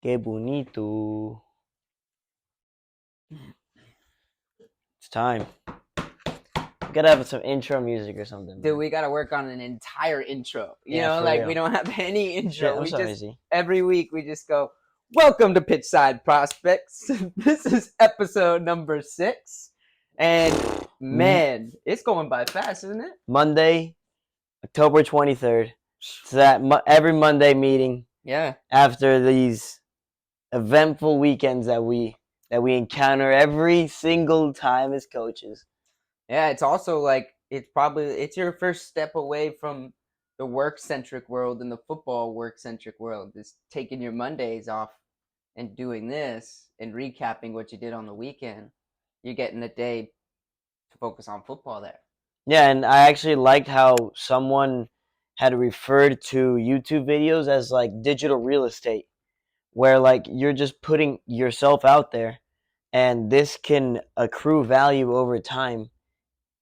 Qué bonito. It's time. We gotta have some intro music or something. Dude, man. we gotta work on an entire intro. Yeah, for Like real. we don't have any intro. Shit, I'm we sorry, just Z. every week we just go, "Welcome to Pitch-Sie Prospects." This is episode number 6, and man, it's going by fast, isn't it? Monday, October 23rd. It's that every Monday meeting Yeah, after these eventful weekends that we encounter every single time as coaches. yeah. It's also like it's your first step away from the work-centric world and the football work-centric world. Is taking your Mondays off and doing this and recapping what you did on the weekend. You're getting a day to focus on football there. Yeah, and I actually liked how someone had referred to YouTube videos as like digital real estate, where like you're just putting yourself out there and this can accrue value over time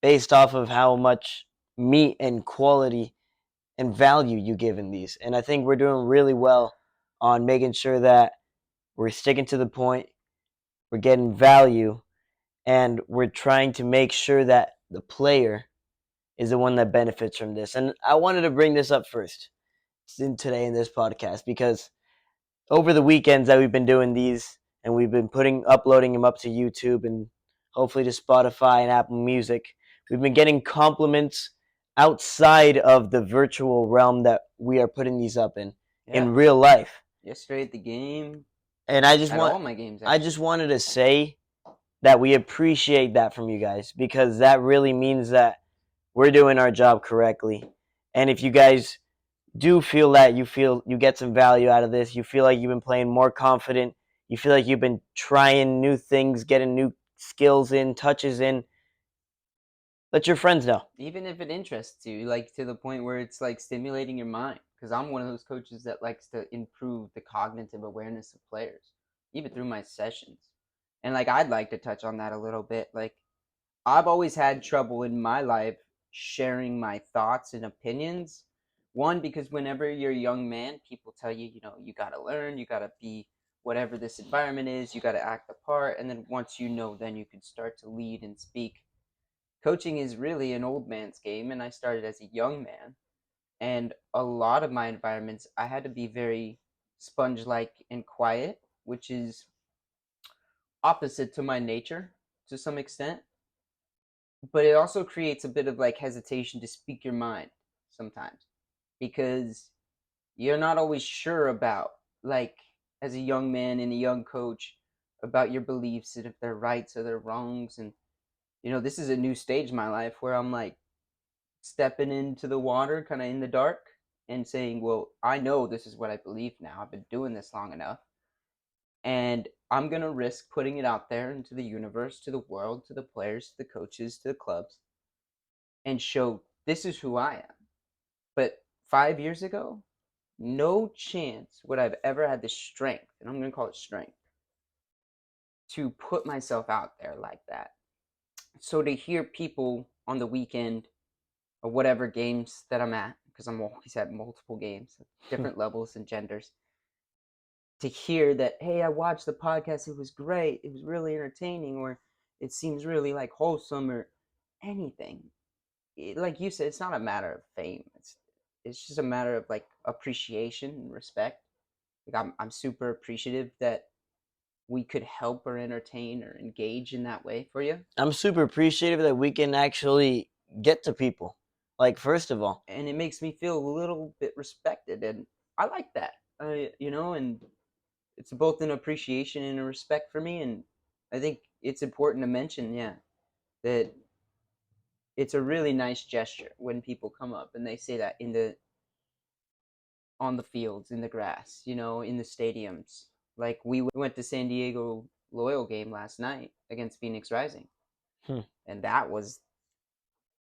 based off of how much meat and quality and value you give in these. And I think we're doing really well on making sure that we're sticking to the point, we're getting value, and we're trying to make sure that the player is the one that benefits from this. And I wanted to bring this up first today in this podcast because over the weekends that we've been doing these and we've been uploading them up to YouTube and hopefully to Spotify and Apple Music, we've been getting compliments outside of the virtual realm that we are putting these up in real life. Yesterday at the game, And I just all my games. I just wanted to say that we appreciate that from you guys because that really means that we're doing our job correctly. And if you guys do feel that you get some value out of this, you feel like you've been playing more confident, you feel like you've been trying new things, getting new skills in, touches in, let your friends know. Even if it interests you, like to the point where it's like stimulating your mind. Because I'm one of those coaches that likes to improve the cognitive awareness of players, even through my sessions. And like I'd like to touch on that a little bit. Like I've always had trouble in my life sharing my thoughts and opinions. One, because whenever you're a young man, people tell you, you got to learn, you got to be whatever this environment is, you got to act the part. And then once you know, then you can start to lead and speak. Coaching is really an old man's game, and I started as a young man. And a lot of my environments, I had to be very sponge like and quiet, which is opposite to my nature to some extent. But it also creates a bit of like hesitation to speak your mind sometimes because you're not always sure about, like, as a young man and a young coach, about your beliefs and if they're rights or they're wrongs. And this is a new stage in my life where I'm like stepping into the water kind of in the dark and saying, well, I know this is what I believe now. I've been doing this long enough. And I'm going to risk putting it out there into the universe, to the world, to the players, to the coaches, to the clubs, and show this is who I am. But 5 years ago, no chance would I've ever had the strength, and I'm going to call it strength, to put myself out there like that. So to hear people on the weekend or whatever games that I'm at, because I'm always at multiple games, different levels and genders, to hear that, hey, I watched the podcast, it was great, it was really entertaining, or it seems really like wholesome, or anything. Like you said, it's not a matter of fame. It's just a matter of like appreciation and respect. Like I'm super appreciative that we could help or entertain or engage in that way for you. I'm super appreciative that we can actually get to people. Like, first of all, And it makes me feel a little bit respected, and I like that. And it's both an appreciation and a respect for me. And I think it's important to mention, yeah, that it's a really nice gesture when people come up and they say that on the fields, in the grass, in the stadiums. Like we went to San Diego Loyal game last night against Phoenix Rising. And that was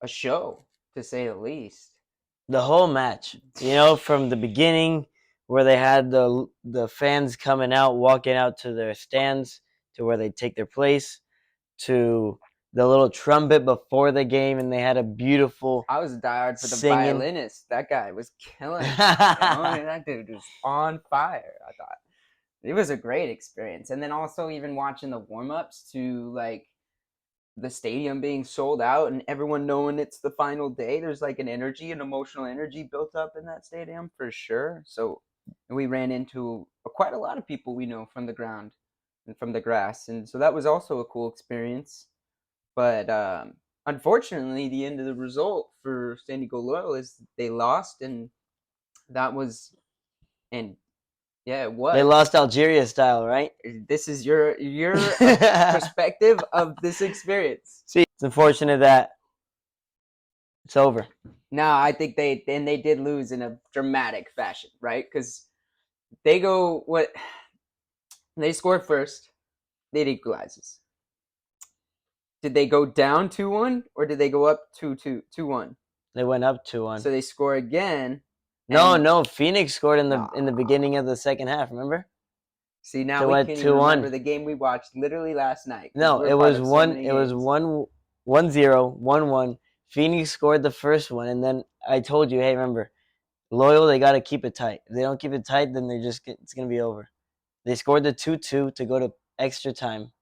a show, to say the least. the whole match, from the beginning where they had the fans coming out, walking out to their stands to where they take their place, to the little trumpet before the game, and they had a beautiful I was diehard for the singing. violinist. That guy was killing it. That dude was on fire, I thought. it was a great experience. And then also even watching the warm-ups to like the stadium being sold out and everyone knowing it's the final day, there's like an emotional energy built up in that stadium for sure. So we ran into quite a lot of people we know from the ground and from the grass, and so that was also a cool experience. But unfortunately, the end of the result for San Diego Loyal is they lost, and that was, and yeah, it They was. lost Algeria style, right? This is your perspective of this experience. See, it's unfortunate that it's over. No, I think they did lose in a dramatic fashion, right? Because they go what they scored first, it equalizes. Did they go down 2-1 or did they go up 2-1? They went up 2-1. So they score again. No, Phoenix scored in Nah. the beginning of the second half, remember? See, now They we went can't even 2-1. remember the game we watched literally last night. No, it was 1-0, 1-1. Phoenix scored the first one, and then I told you, hey, remember, Loyal, they got to keep it tight. If they don't keep it tight, then it's going to be over. They scored the 2-2 to go to extra time.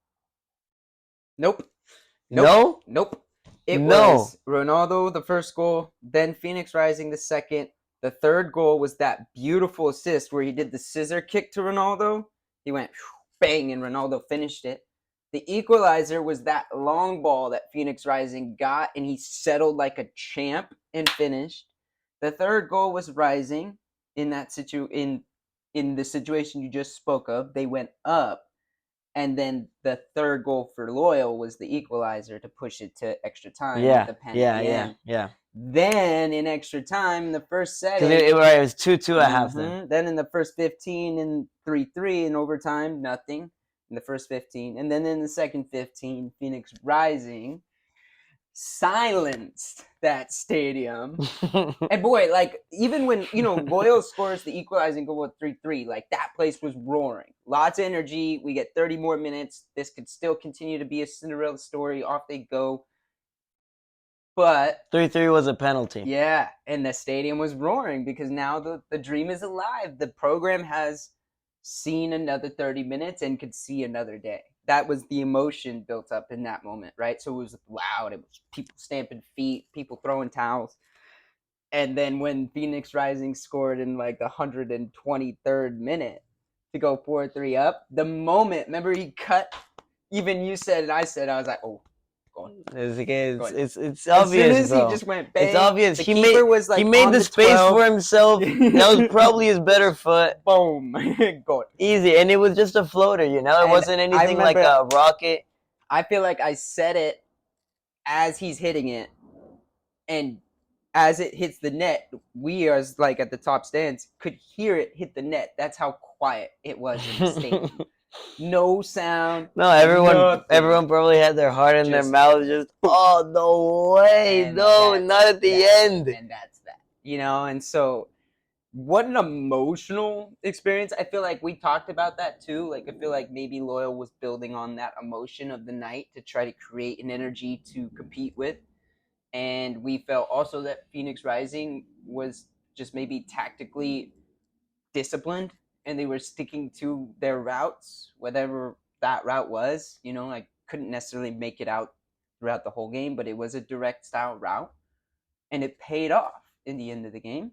Nope. No? Nope. It No. was Ronaldo, the first goal, then Phoenix Rising, the second. The third goal was that beautiful assist where he did the scissor kick to Ronaldo. He went bang, and Ronaldo finished it. The equalizer was that long ball that Phoenix Rising got, and he settled like a champ and finished. The third goal was Rising in that in the situation you just spoke of. They went up. And then the third goal for Loyal was the equalizer to push it to extra time with the pen at the end. Yeah. Then in extra time, the first set, Because it was 2-2 at half then. Then in the first 15 and 3-3 in overtime, nothing in the first 15. And then in the second 15, Phoenix Rising silenced that stadium. And boy, like even when Loyal scores the equalizing goal with 3-3, like that place was roaring. Lots of energy. We get 30 more minutes. This could still continue to be a Cinderella story. Off they go. But 3-3 was a penalty. Yeah, and the stadium was roaring because now the dream is alive. The program has seen another 30 minutes and could see another day. That was the emotion built up in that moment, right? So it was loud. It was people stamping feet, people throwing towels. And then when Phoenix Rising scored in like the 123rd minute to go 4-3 up, the moment, remember he cut, even you said and I said, I was like, oh, It's obvious, as soon as bro. He just went bang. It's obvious. He made the space 12. for himself. That was probably his better foot. Boom. Good. Easy. And it was just a floater, It wasn't anything like a rocket. I feel like I said it as he's hitting it. And as it hits the net, we as like at the top stands could hear it hit the net. That's how quiet it was in the stadium. No sound. No, everyone probably had their heart in their mouth. Just, oh, no way. No, not at the end. And that's that. And so what an emotional experience. I feel like we talked about that too. Like, I feel like maybe Loyal was building on that emotion of the night to try to create an energy to compete with. And we felt also that Phoenix Rising was just maybe tactically disciplined and they were sticking to their routes, whatever that route was. I couldn't necessarily make it out throughout the whole game, but it was a direct style route. And it paid off in the end of the game.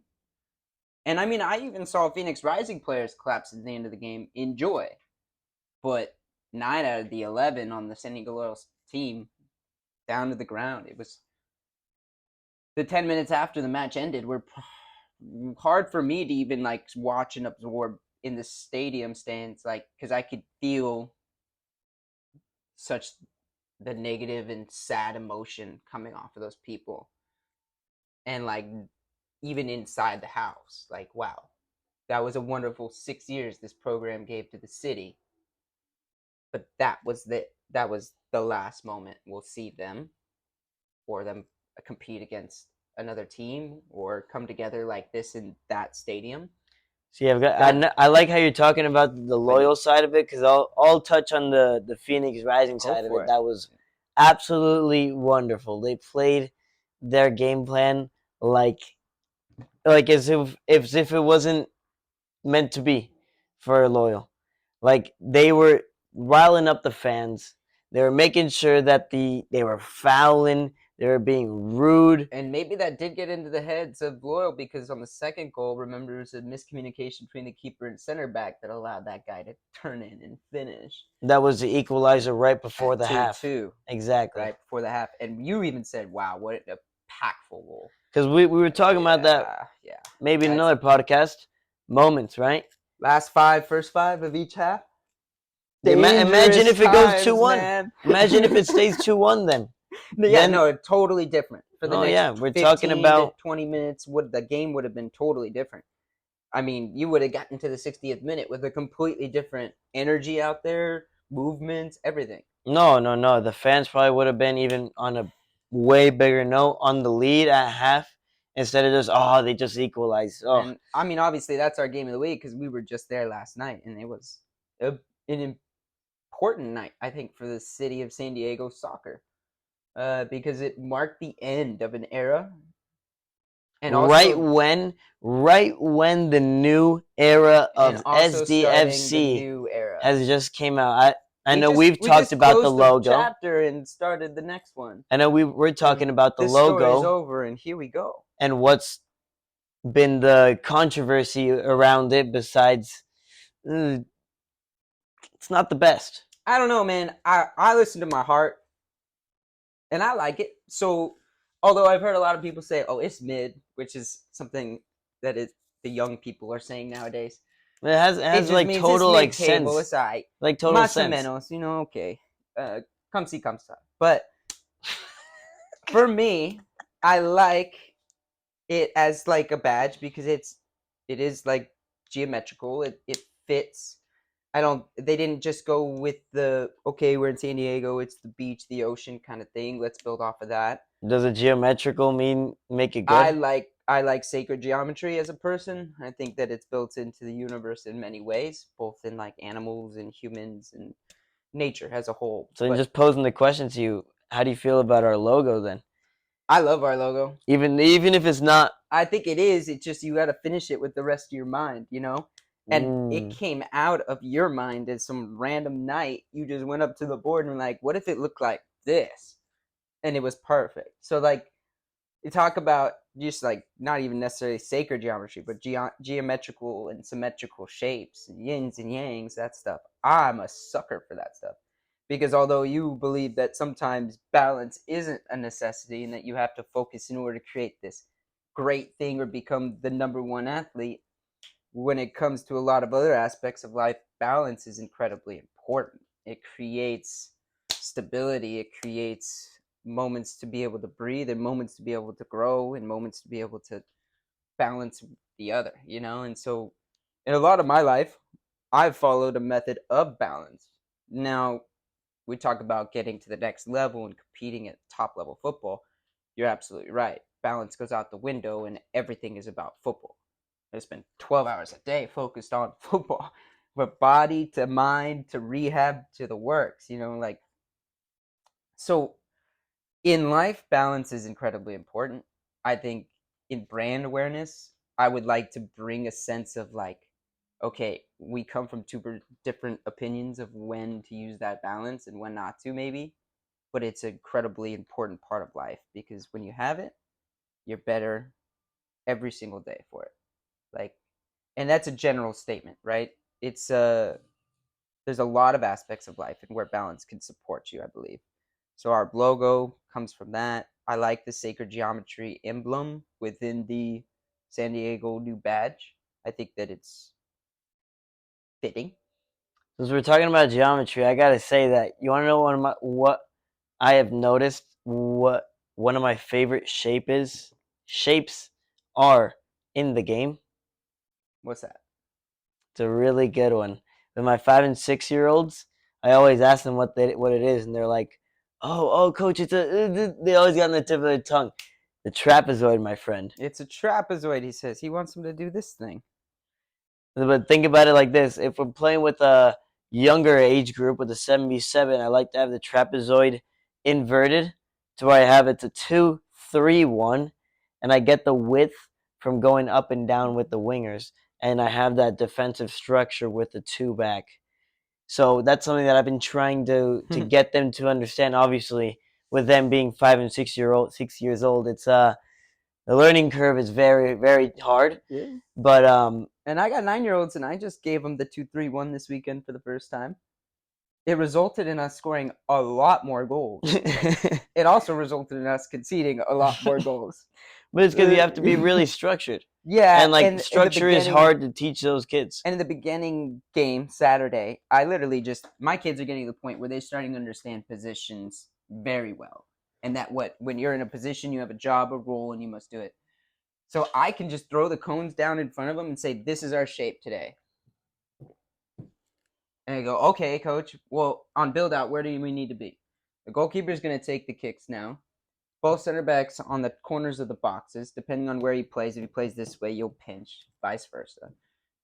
And I mean, I even saw Phoenix Rising players collapse at the end of the game in joy. But 9 out of the 11 on the San Diego Loyal team down to the ground. It was the 10 minutes after the match ended were hard for me to even like watch and absorb in the stadium stands, like, because I could feel such the negative and sad emotion coming off of those people. And like even inside the house, like, wow, that was a wonderful 6 years this program gave to the city. But that was the last moment we'll see them or them compete against another team or come together like this in that stadium. See, I like how you're talking about the Loyal side of it, because I'll touch on the Phoenix Rising side of it. That was absolutely wonderful. They played their game plan like as if it wasn't meant to be for Loyal. Like they were riling up the fans. They were making sure that they were fouling. They were being rude. And maybe that did get into the heads of Loyal because on the second goal, remember, there was a miscommunication between the keeper and center back that allowed that guy to turn in and finish That was the equalizer right before at the half. 2-2. Exactly. Right before the half. And you even said, wow, what a impactful goal. Because we were talking about that Yeah. maybe in another podcast. Moments, right? First five of each half. Imagine if it goes 2-1. Man. Imagine if it stays 2-1 then. Yeah, no, it's totally different. For the next we're 15 talking about to 20 minutes, the game would have been totally different. I mean, you would have gotten to the 60th minute with a completely different energy out there, movements, everything. no. The fans probably would have been even on a way bigger note on the lead at half instead of just they just equalized. And I mean, obviously, that's our game of the week because we were just there last night, and it was an important night, I think, for the city of San Diego soccer, because it marked the end of an era. And right when the new era of SDFC has just came out. I know we've talked about the logo. Chapter and started the next one. I know we're talking about the this logo. This story is over, and here we go. And what's been the controversy around it besides it's not the best. I don't know, man. I listen to my heart, and I like it. So, although I've heard a lot of people say, "Oh, it's mid," which is something that the young people are saying nowadays. It has like total like sense. It's right. Like total Más sense. o menos, okay. Come see, come stop. But for me, I like it as like a badge because it is like geometrical. It fits. They didn't just go with we're in San Diego, it's the beach, the ocean kind of thing. Let's build off of that. Does it geometrical mean make it good? I like sacred geometry as a person. I think that it's built into the universe in many ways, both in like animals and humans and nature as a whole. So just posing the question to you, how do you feel about our logo then? I love our logo. Even if it's not. I think it is. It's just you got to finish it with the rest of your mind, And it came out of your mind as some random night. You just went up to the board and were like, what if it looked like this? And it was perfect. So like, you talk about just like not even necessarily sacred geometry, but geometrical and symmetrical shapes, and yins and yangs, that stuff. I'm a sucker for that stuff. Because although you believe that sometimes balance isn't a necessity and that you have to focus in order to create this great thing or become the number one athlete, when it comes to a lot of other aspects of life, balance is incredibly important. It creates stability. It creates moments to be able to breathe and moments to be able to grow and moments to be able to balance the other, And so in a lot of my life, I've followed a method of balance. Now, we talk about getting to the next level and competing at top level football. You're absolutely right. Balance goes out the window and everything is about football. I spend 12 hours a day focused on football, from body to mind to rehab to the works, so in life, balance is incredibly important. I think in brand awareness, I would like to bring a sense of like, okay, we come from two different opinions of when to use that balance and when not to, maybe, but it's an incredibly important part of life because when you have it, you're better every single day for it. Like, and that's a general statement, right? It's there's a lot of aspects of life and where balance can support you, I believe. So our logo comes from that. I like the sacred geometry emblem within the San Diego new badge. I think that it's fitting. Since we're talking about geometry, I gotta say that you want to know what I have noticed. What one of my favorite shapes are in the game. What's that? It's a really good one. With my 5 and 6-year-olds, I always ask them what it is, and they're like, "Oh, coach, it's a." They always got on the tip of their tongue. The trapezoid, my friend. It's a trapezoid. He says he wants them to do this thing. But think about it like this: if we're playing with a younger age group with a 77, I like to have the trapezoid inverted to where I have it to 2-3-1, and I get the width from going up and down with the wingers, and I have that defensive structure with the two back. So that's something that I've been trying to get them to understand. Obviously, with them being 6 years old, it's the learning curve is very very hard. Yeah. But And I got 9-year-olds, and I just gave them the 2-3-1 this weekend for the first time. It resulted in us scoring a lot more goals. It also resulted in us conceding a lot more goals. But it's because you have to be really structured. Yeah, And like and in the structure is beginning, hard to teach those kids. and in the beginning game Saturday, I literally just my kids are getting to the point where they're starting to understand positions very well, and that when you're in a position, you have a job, a role, and you must do it. So I can just throw the cones down in front of them and say, "This is our shape today." And I go, "Okay, coach. Well, on build out, where do we need to be?" The goalkeeper is going to take the kicks now. Both center backs on the corners of the boxes, depending on where he plays. If he plays this way, you'll pinch, vice versa.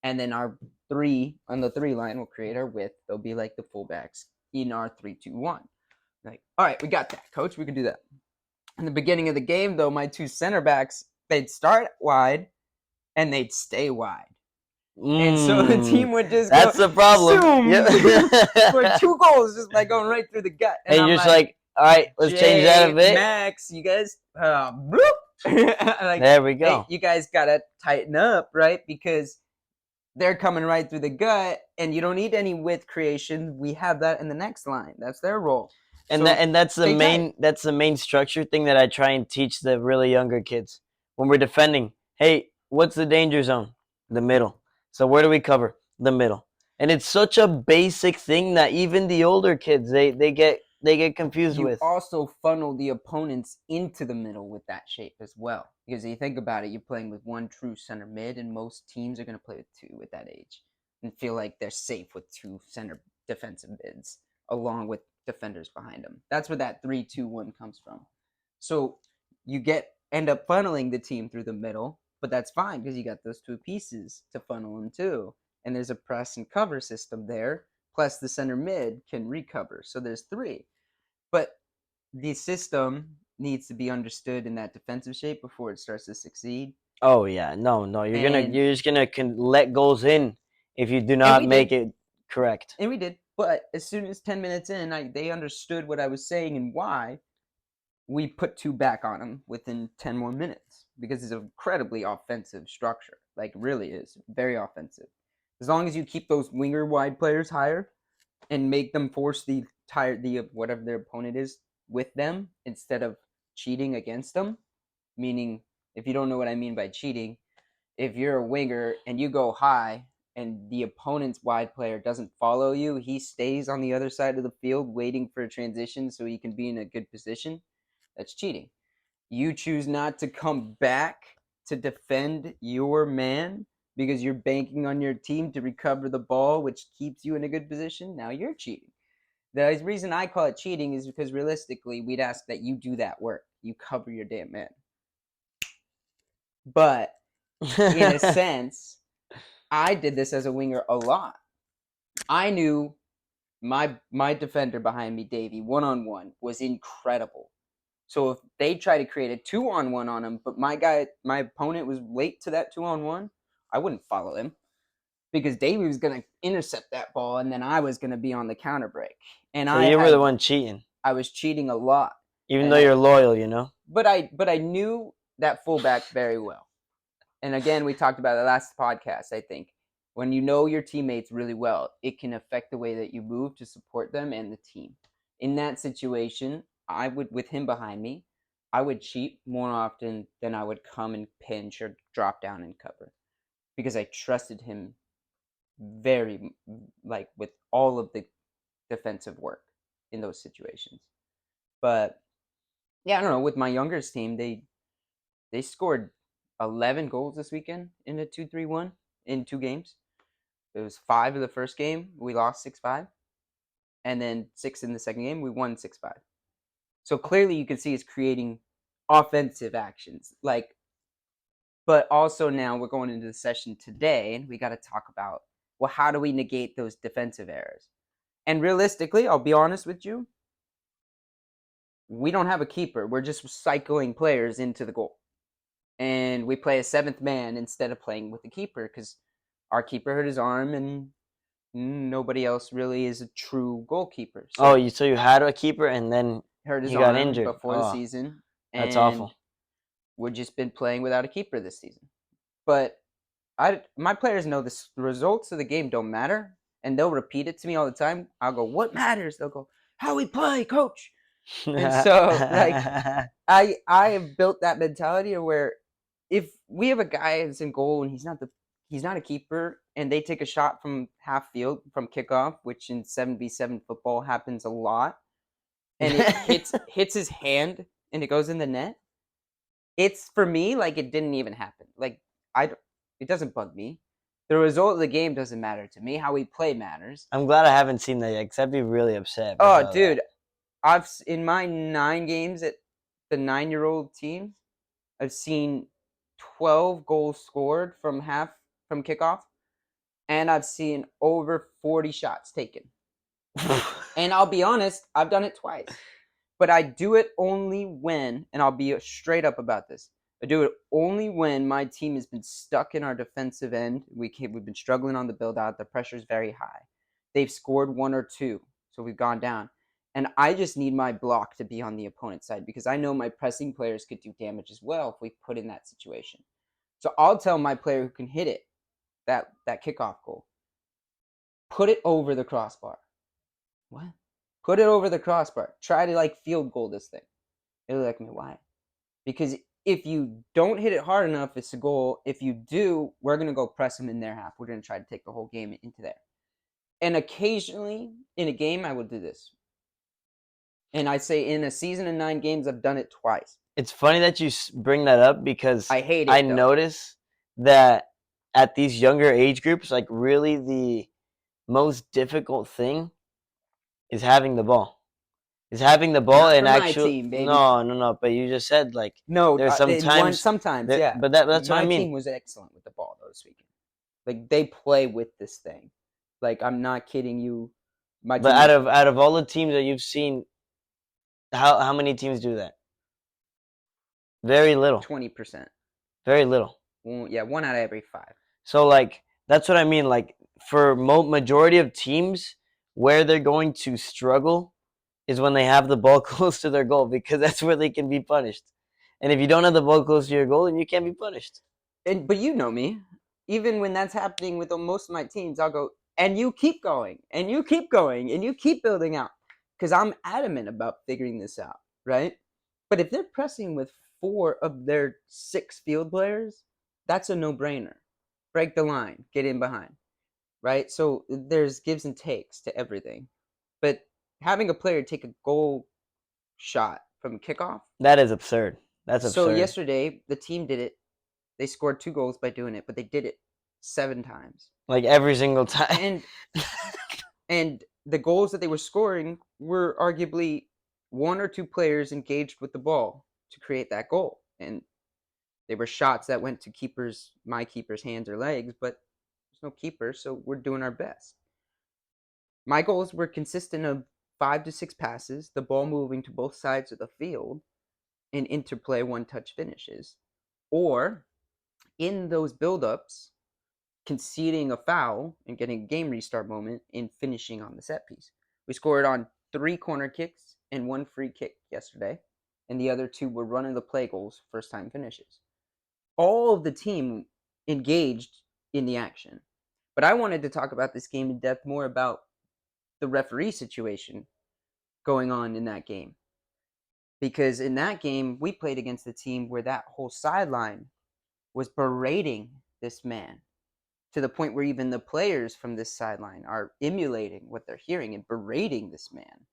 And then our three on the three line will create our width. They'll be like the fullbacks in our 3-2-1. Like, all right, we got that, coach. We can do that. In the beginning of the game, though, my two center backs, they'd start wide and they'd stay wide. And so the team would just That's go, the problem. zoom, Yep. for 2 goals just by going right through the gut. And I'm you're just like, all right, let's change that a bit. Max, you guys, like, There we go. hey, you guys gotta tighten up, right? Because they're coming right through the gut, and you don't need any width creation. We have that in the next line. That's their role. And So that's the stay main tight. that's the main structure thing that I try and teach the really younger kids when we're defending. Hey, what's the danger zone? The middle. So where do we cover? The middle. And it's such a basic thing that even the older kids they get confused You with. also funnel the opponents into the middle with that shape as well. Because if you think about it, you're playing with one true center mid, and most teams are going to play with two at that age and feel like they're safe with two center defensive mids along with defenders behind them. That's where that 3-2-1 comes from. So you end up funneling the team through the middle, but that's fine because you got those two pieces to funnel them too. And there's a press and cover system there, plus the center mid can recover. So there's 3. But the system needs to be understood in that defensive shape before it starts to succeed. Oh yeah, no, you're just gonna let goals in if you do not make it correct. And we did. But as soon as 10 minutes in, they understood what I was saying and why. We put 2 back on them within 10 more minutes because it's an incredibly offensive structure. Like, really is very offensive. As long as you keep those winger wide players higher and make them force the whatever their opponent is with them instead of cheating against them. Meaning, if you don't know what I mean by cheating, if you're a winger and you go high and the opponent's wide player doesn't follow you, he stays on the other side of the field waiting for a transition so he can be in a good position. That's cheating. You choose not to come back to defend your man because you're banking on your team to recover the ball, which keeps you in a good position. Now you're cheating. The reason I call it cheating is because realistically, we'd ask that you do that work. You cover your damn man. But in a sense, I did this as a winger a lot. I knew my defender behind me, Davey, 1-on-1 was incredible. So if they try to create a 2-on-1 on him, but my opponent was late to that 2-on-1, I wouldn't follow him because Davey was going to intercept that ball, and then I was going to be on the counter break. And So you were the one cheating, I was cheating a lot, even though you're loyal, you know. But I knew that fullback very well. And again, we talked about the last podcast. I think when you know your teammates really well, it can affect the way that you move to support them and the team. In that situation, I would, with him behind me, I would cheat more often than I would come and pinch or drop down and cover because I trusted him very, like, with all of the defensive work in those situations. But yeah, I don't know. With my youngest team, they scored 11 goals this weekend in a 2-3-1 in 2 games. It was 5 of the first game. We lost 6-5. And then 6 in the second game. We won 6-5. So clearly you can see it's creating offensive actions. But also now we're going into the session today and we got to talk about, well, how do we negate those defensive errors? And realistically, I'll be honest with you, we don't have a keeper. We're just cycling players into the goal. And we play a 7th man instead of playing with the keeper because our keeper hurt his arm and Nobody else really is a true goalkeeper. Oh, So so you had a keeper and then hurt his he got arm injured. before the Oh, season, that's and awful. we've just been playing without a keeper this season. But my players know this. The results of the game don't matter, and they'll repeat it to me all the time. I'll go, "What matters?" They'll go, "How we play, coach." And so, like, I have built that mentality of where if we have a guy that's in goal and he's not a keeper, and they take a shot from half field from kickoff, which in 7v7 football happens a lot, and it hits his hand and it goes in the net. It's for me like it didn't even happen. Like it doesn't bug me. The result of the game doesn't matter to me. How we play matters. I'm glad I haven't seen that yet, because I'd be really upset if I Oh, saw that. dude, in my 9 games at the 9-year-old team, I've seen 12 goals scored from kickoff, and I've seen over 40 shots taken. And I'll be honest, I've done it twice. But I do it only when, and I'll be straight up about this, I do it only when my team has been stuck in our defensive end. We've been struggling on the build out. The pressure is very high. They've scored 1 or 2, so we've gone down. And I just need my block to be on the opponent's side because I know my pressing players could do damage as well if we put in that situation. So I'll tell my player who can hit it, that kickoff goal, put it over the crossbar. What? Put it over the crossbar. Try to like field goal this thing. They're like, me, why? Because if you don't hit it hard enough, it's a goal. If you do, we're going to go press them in their half. We're going to try to take the whole game into there. And occasionally in a game, I will do this. And I say in a season of 9 games, I've done it twice. It's funny that you bring that up, because I hate it, I though. notice that at these younger age groups, like, really the most difficult thing is having the ball. Is having the ball Not and for my actually team, baby. no. But you just said, like, No, there's sometimes sometimes, yeah. but that's what I My mean. team was excellent with the ball though this weekend. Like they play with this thing. Like I'm not kidding you. My But team was out of all the teams that you've seen, how many teams do that? Very little. 20%. Very little. Well, yeah, 1 out of every 5. So, like, that's what I mean. Like, for majority of teams, where they're going to struggle is when they have the ball close to their goal, because that's where they can be punished. And if you don't have the ball close to your goal, then you can't be punished. But you know me. Even when that's happening with most of my teams, I'll go, and you keep going, and you keep going, and you keep building out. Because I'm adamant about figuring this out, right? But if they're pressing with 4 of their 6 field players, that's a no-brainer. Break the line, get in behind, right? So there's gives and takes to everything. But having a player take a goal shot from kickoff. That is absurd. That's So absurd. yesterday, the team did it. They scored 2 goals by doing it, but they did it 7 times. Like, every single time. And the goals that they were scoring were arguably 1 or 2 players engaged with the ball to create that goal. And they were shots that went to my keeper's hands or legs, but there's no keeper, so we're doing our best. My goals were consistent of 5 to 6 passes, the ball moving to both sides of the field, and interplay one-touch finishes. Or in those build-ups, conceding a foul and getting a game restart moment and finishing on the set piece. We scored on 3 corner kicks and 1 free kick yesterday, and the other 2 were run-of-the-play goals, first-time finishes. All of the team engaged in the action. But I wanted to talk about this game in depth more about the referee situation going on in that game. Because in that game, we played against a team where that whole sideline was berating this man to the point where even the players from this sideline are emulating what they're hearing and berating this man.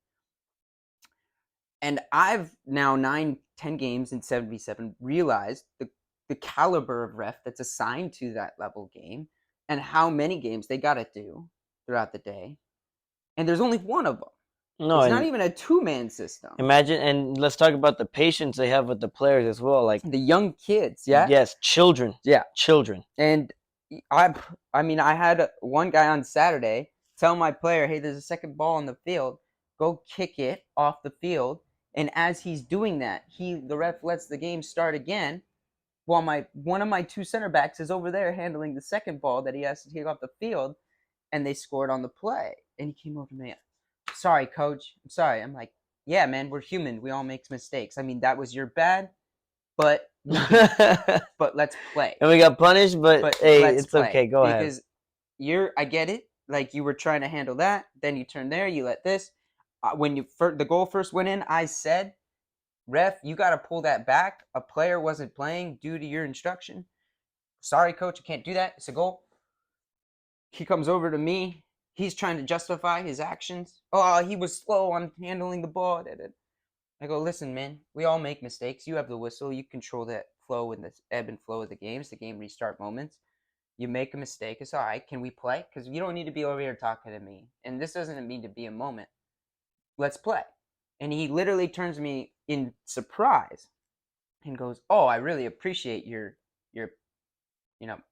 And I've now 9-10 games in 7v7 realized the caliber of ref that's assigned to that level game and how many games they got to do throughout the day. And there's only one of them. No, It's and not even a 2-man system. imagine, and let's talk about the patience they have with the players as well. Like, the young kids, yeah? yes, children. Yeah. Children. And I mean, I had one guy on Saturday tell my player, hey, there's a second ball on the field. Go kick it off the field. And as he's doing that, the ref lets the game start again while one of my 2 center backs is over there handling the second ball that he has to take off the field. and they scored on the play. And he came over to me, sorry, coach. I'm sorry. I'm like, yeah, man, we're human. We all make mistakes. I mean, that was your bad, but but let's play. And we got punished, but hey, Let's it's play. okay. Go ahead. Because I get it. Like, you were trying to handle that, then you turn there, you let this. When the goal first went in, I said, ref, you got to pull that back. A player wasn't playing due to your instruction. Sorry, coach, I can't do that. It's a goal. He comes over to me. He's trying to justify his actions. Oh, he was slow on handling the ball. I go, listen, man, we all make mistakes. You have the whistle. You control that flow and the ebb and flow of the games, the game restart moments. You make a mistake. It's all right. Can we play? Because you don't need to be over here talking to me. And this doesn't mean to be a moment. Let's play. And he literally turns to me in surprise and goes, oh, I really appreciate your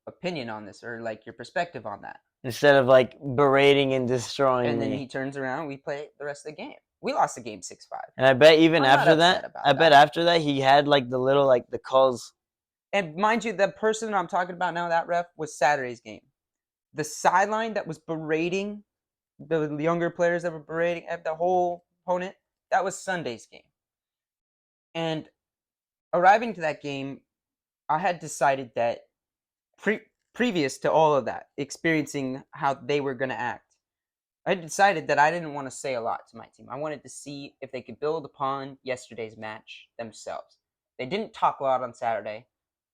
opinion on this, or like your perspective on that. Instead of like berating and destroying And then me. he turns around, we play the rest of the game. We lost the game 6-5. And I bet even I'm not after upset that, about I bet that. after that he had like the little like the calls. And mind you, the person I'm talking about now, that ref, was Saturday's game. The sideline that was berating the younger players that were berating the whole opponent, that was Sunday's game. And arriving to that game, I had decided that previous to all of that, experiencing how they were going to act, I decided that I didn't want to say a lot to my team. I wanted to see if they could build upon yesterday's match themselves. They didn't talk a lot on Saturday,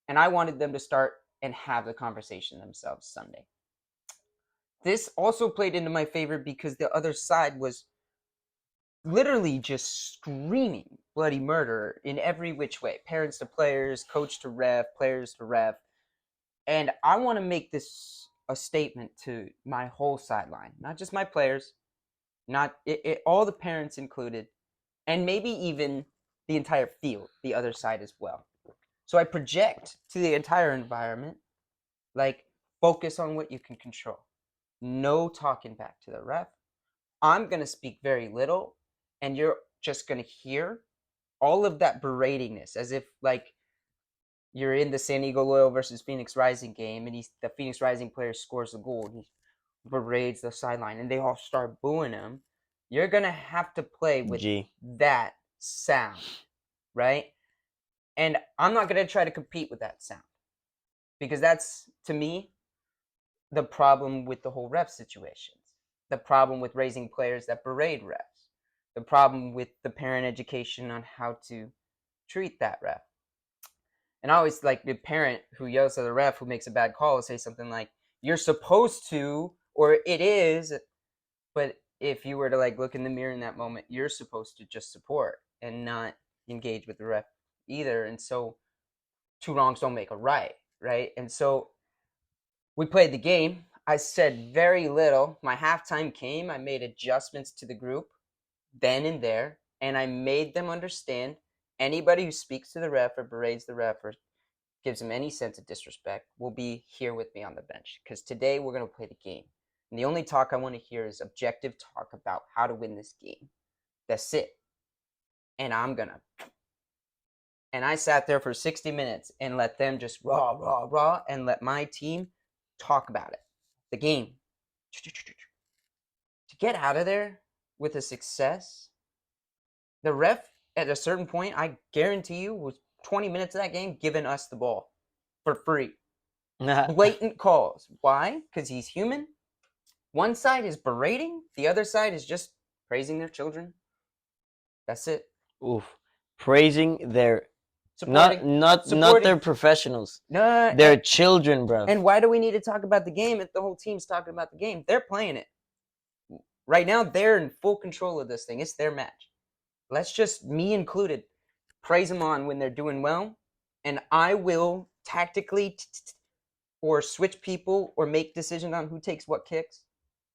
and I wanted them to start and have the conversation themselves Sunday. This also played into my favor because the other side was literally just screaming bloody murder in every which way. Parents to players, coach to ref, players to ref. And I want to make this a statement to my whole sideline, not just my players, not all the parents included, and maybe even the entire field, the other side as well. So I project to the entire environment, like, focus on what you can control. No talking back to the ref. I'm going to speak very little, and you're just going to hear all of that beratingness as if, like, you're in the San Diego Loyal versus Phoenix Rising game, and the Phoenix Rising player scores a goal, and he berates the sideline, and they all start booing him. You're going to have to play with that sound, right? And I'm not going to try to compete with that sound, because that's, to me, the problem with the whole ref situations. The problem with raising players that berate refs. The problem with the parent education on how to treat that ref. And I always like the parent who yells at the ref who makes a bad call say something like, you're supposed to, or it is. But if you were to like look in the mirror in that moment, you're supposed to just support and not engage with the ref either. And so two wrongs don't make a right, right? And so we played the game. I said very little. My halftime came. I made adjustments to the group then and there, and I made them understand anybody who speaks to the ref or berates the ref or gives him any sense of disrespect will be here with me on the bench, because today we're going to play the game. And the only talk I want to hear is objective talk about how to win this game. That's it. And I sat there for 60 minutes and let them just raw, and let my team talk about it. The game. To get out of there with a success, the ref at a certain point, I guarantee you, was 20 minutes of that game giving us the ball for free. Blatant calls. Why? Because he's human. One side is berating, the other side is just praising their children. That's it. Oof. Praising their Supporting. not their professionals. No, their children, bro. And why do we need to talk about the game if the whole team's talking about the game? They're playing it. Right now, they're in full control of this thing. It's their match. Let's just, me included, praise them on when they're doing well, and I will tactically or switch people or make decisions on who takes what kicks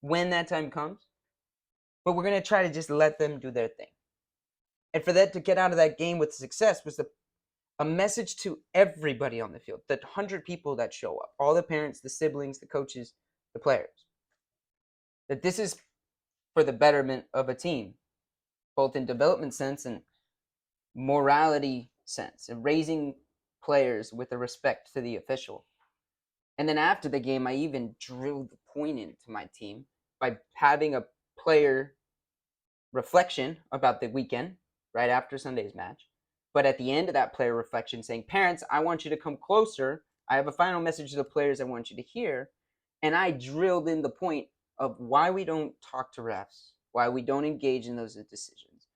when that time comes. But we're going to try to just let them do their thing. And for that to get out of that game with success was a message to everybody on the field, the 100 people that show up, all the parents, the siblings, the coaches, the players, that this is for the betterment of a team, both in development sense and morality sense, and raising players with a respect to the official. And then after the game, I even drilled the pointed to my team by having a player reflection about the weekend right after Sunday's match. But at the end of that player reflection, saying, parents, I want you to come closer. I have a final message to the players I want you to hear. And I drilled in the point of why we don't talk to refs, why we don't engage in those decisions,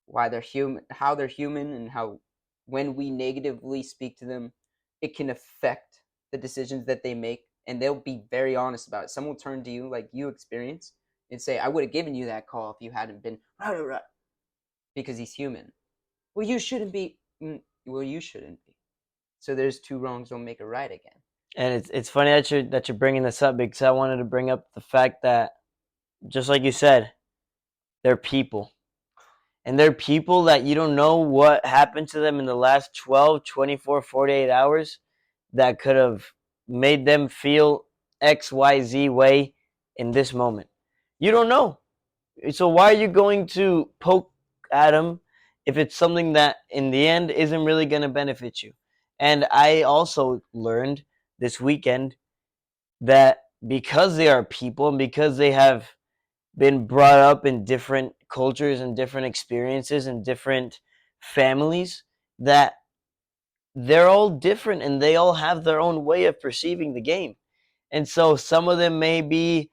why they're human, how they're human, and how when we negatively speak to them, it can affect the decisions that they make. And they'll be very honest about it. Some will turn to you, like you experience, and say, I would have given you that call if you hadn't been rah, because he's human. Well, you shouldn't be. Well, you shouldn't be. So there's two wrongs don't make a right again. And it's funny that you're bringing this up, because I wanted to bring up the fact that, just like you said, they're people. And they're people that you don't know what happened to them in the last 12, 24, 48 hours that could have made them feel XYZ way in this moment. You don't know. So why are you going to poke at them if it's something that in the end isn't really going to benefit you? And I also learned this weekend that because they are people and because they have been brought up in different cultures and different experiences and different families, that they're all different and they all have their own way of perceiving the game. And so some of them may be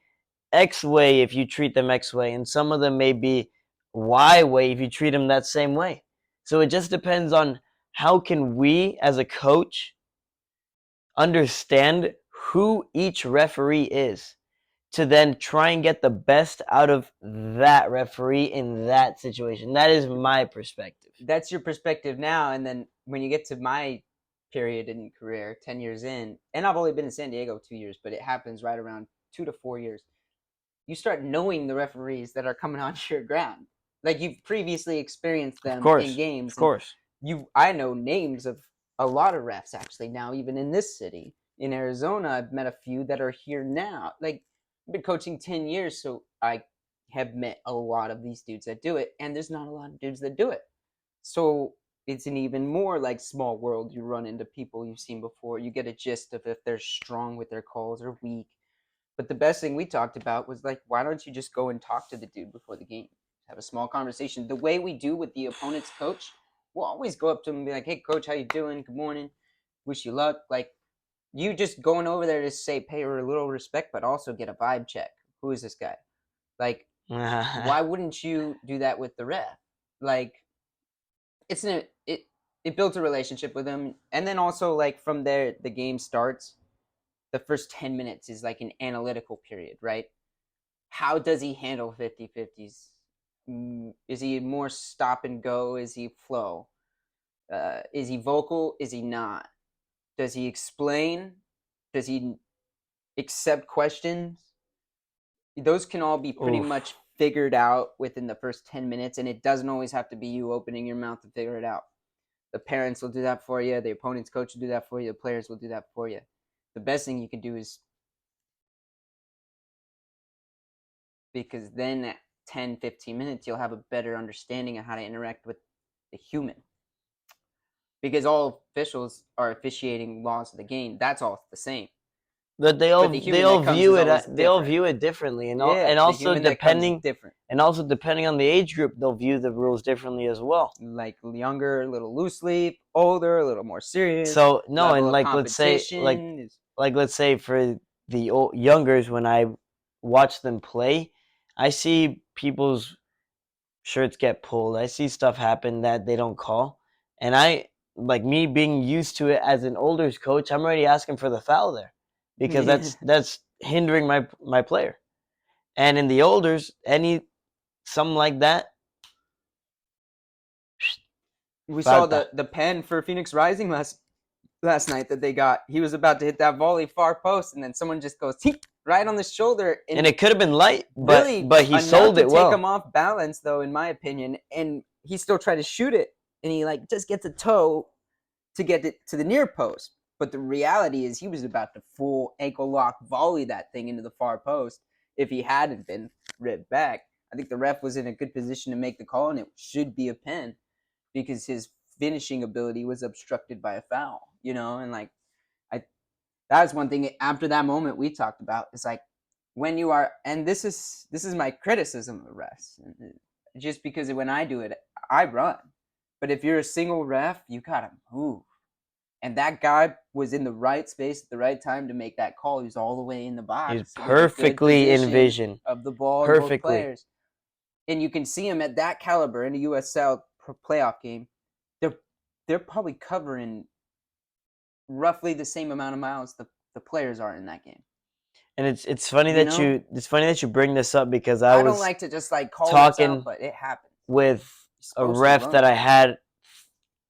X way if you treat them X way, and some of them may be Y way if you treat them that same way. So it just depends on how can we as a coach understand who each referee is, to then try and get the best out of that referee in that situation. That is my perspective. That's your perspective now. And then when you get to my period in career, 10 years in, and I've only been in San Diego 2 years, but it happens right around 2 to 4 years, you start knowing the referees that are coming onto your ground. Like you've previously experienced them in games. Of course. I know names of a lot of refs actually now, even in this city. In Arizona, I've met a few that are here now. Like I've been coaching 10 years, so I have met a lot of these dudes that do it, and there's not a lot of dudes that do it. So it's an even more like small world. You run into people you've seen before. You get a gist of if they're strong with their calls or weak. But the best thing we talked about was like, why don't you just go and talk to the dude before the game? Have a small conversation. The way we do with the opponent's coach, we'll always go up to him and be like, hey, coach, how you doing? Good morning. Wish you luck. Like, you just going over there to say, pay her a little respect, but also get a vibe check. Who is this guy? Like, why wouldn't you do that with the ref? Like, it built a relationship with him. And then also, like, from there, the game starts. The first 10 minutes is like an analytical period, right? How does he handle 50-50s? Is he more stop and go? Is he flow? Is he vocal? Is he not? Does he explain? Does he accept questions? Those can all be pretty much figured out within the first 10 minutes, and it doesn't always have to be you opening your mouth to figure it out. The parents will do that for you. The opponent's coach will do that for you. The players will do that for you. The best thing you can do is, because then at 10, 15 minutes, you'll have a better understanding of how to interact with the human. Because all officials are officiating laws of the game. That's all the same. But they all view it differently, and also depending on the age group, they'll view the rules differently as well. Like younger, a little loose leaf, older, a little more serious. So no, and like let's say for the youngers, when I watch them play, I see people's shirts get pulled. I see stuff happen that they don't call, and like me being used to it as an older coach, I'm already asking for the foul there, because that's hindering my player. And in the olders, something like that. We saw the pen for Phoenix Rising last night that they got. He was about to hit that volley far post, and then someone just goes right on the shoulder. And it could have been light, but really he sold it well. Take him off balance, though, in my opinion, and he still tried to shoot it, and he like just gets a toe to get it to the near post. But the reality is he was about to full ankle lock volley that thing into the far post if he hadn't been ripped back. I think the ref was in a good position to make the call, and it should be a pen because his finishing ability was obstructed by a foul, and like that's one thing after that moment we talked about. It's like when you are, and this is my criticism of refs, just because when I do it, I run, but if you're a single ref, you gotta move. And that guy was in the right space at the right time to make that call. He was all the way in the He's box with a good perfectly in position vision. of the ball and both Perfectly. players. And you can see him at that caliber in a USL playoff game. They're probably covering roughly the same amount of miles the players are in that game. And it's funny You that know? it's funny that you bring this up, because I don't was like to just like call this talking out, but it happens. with You're a supposed to ref that run. I had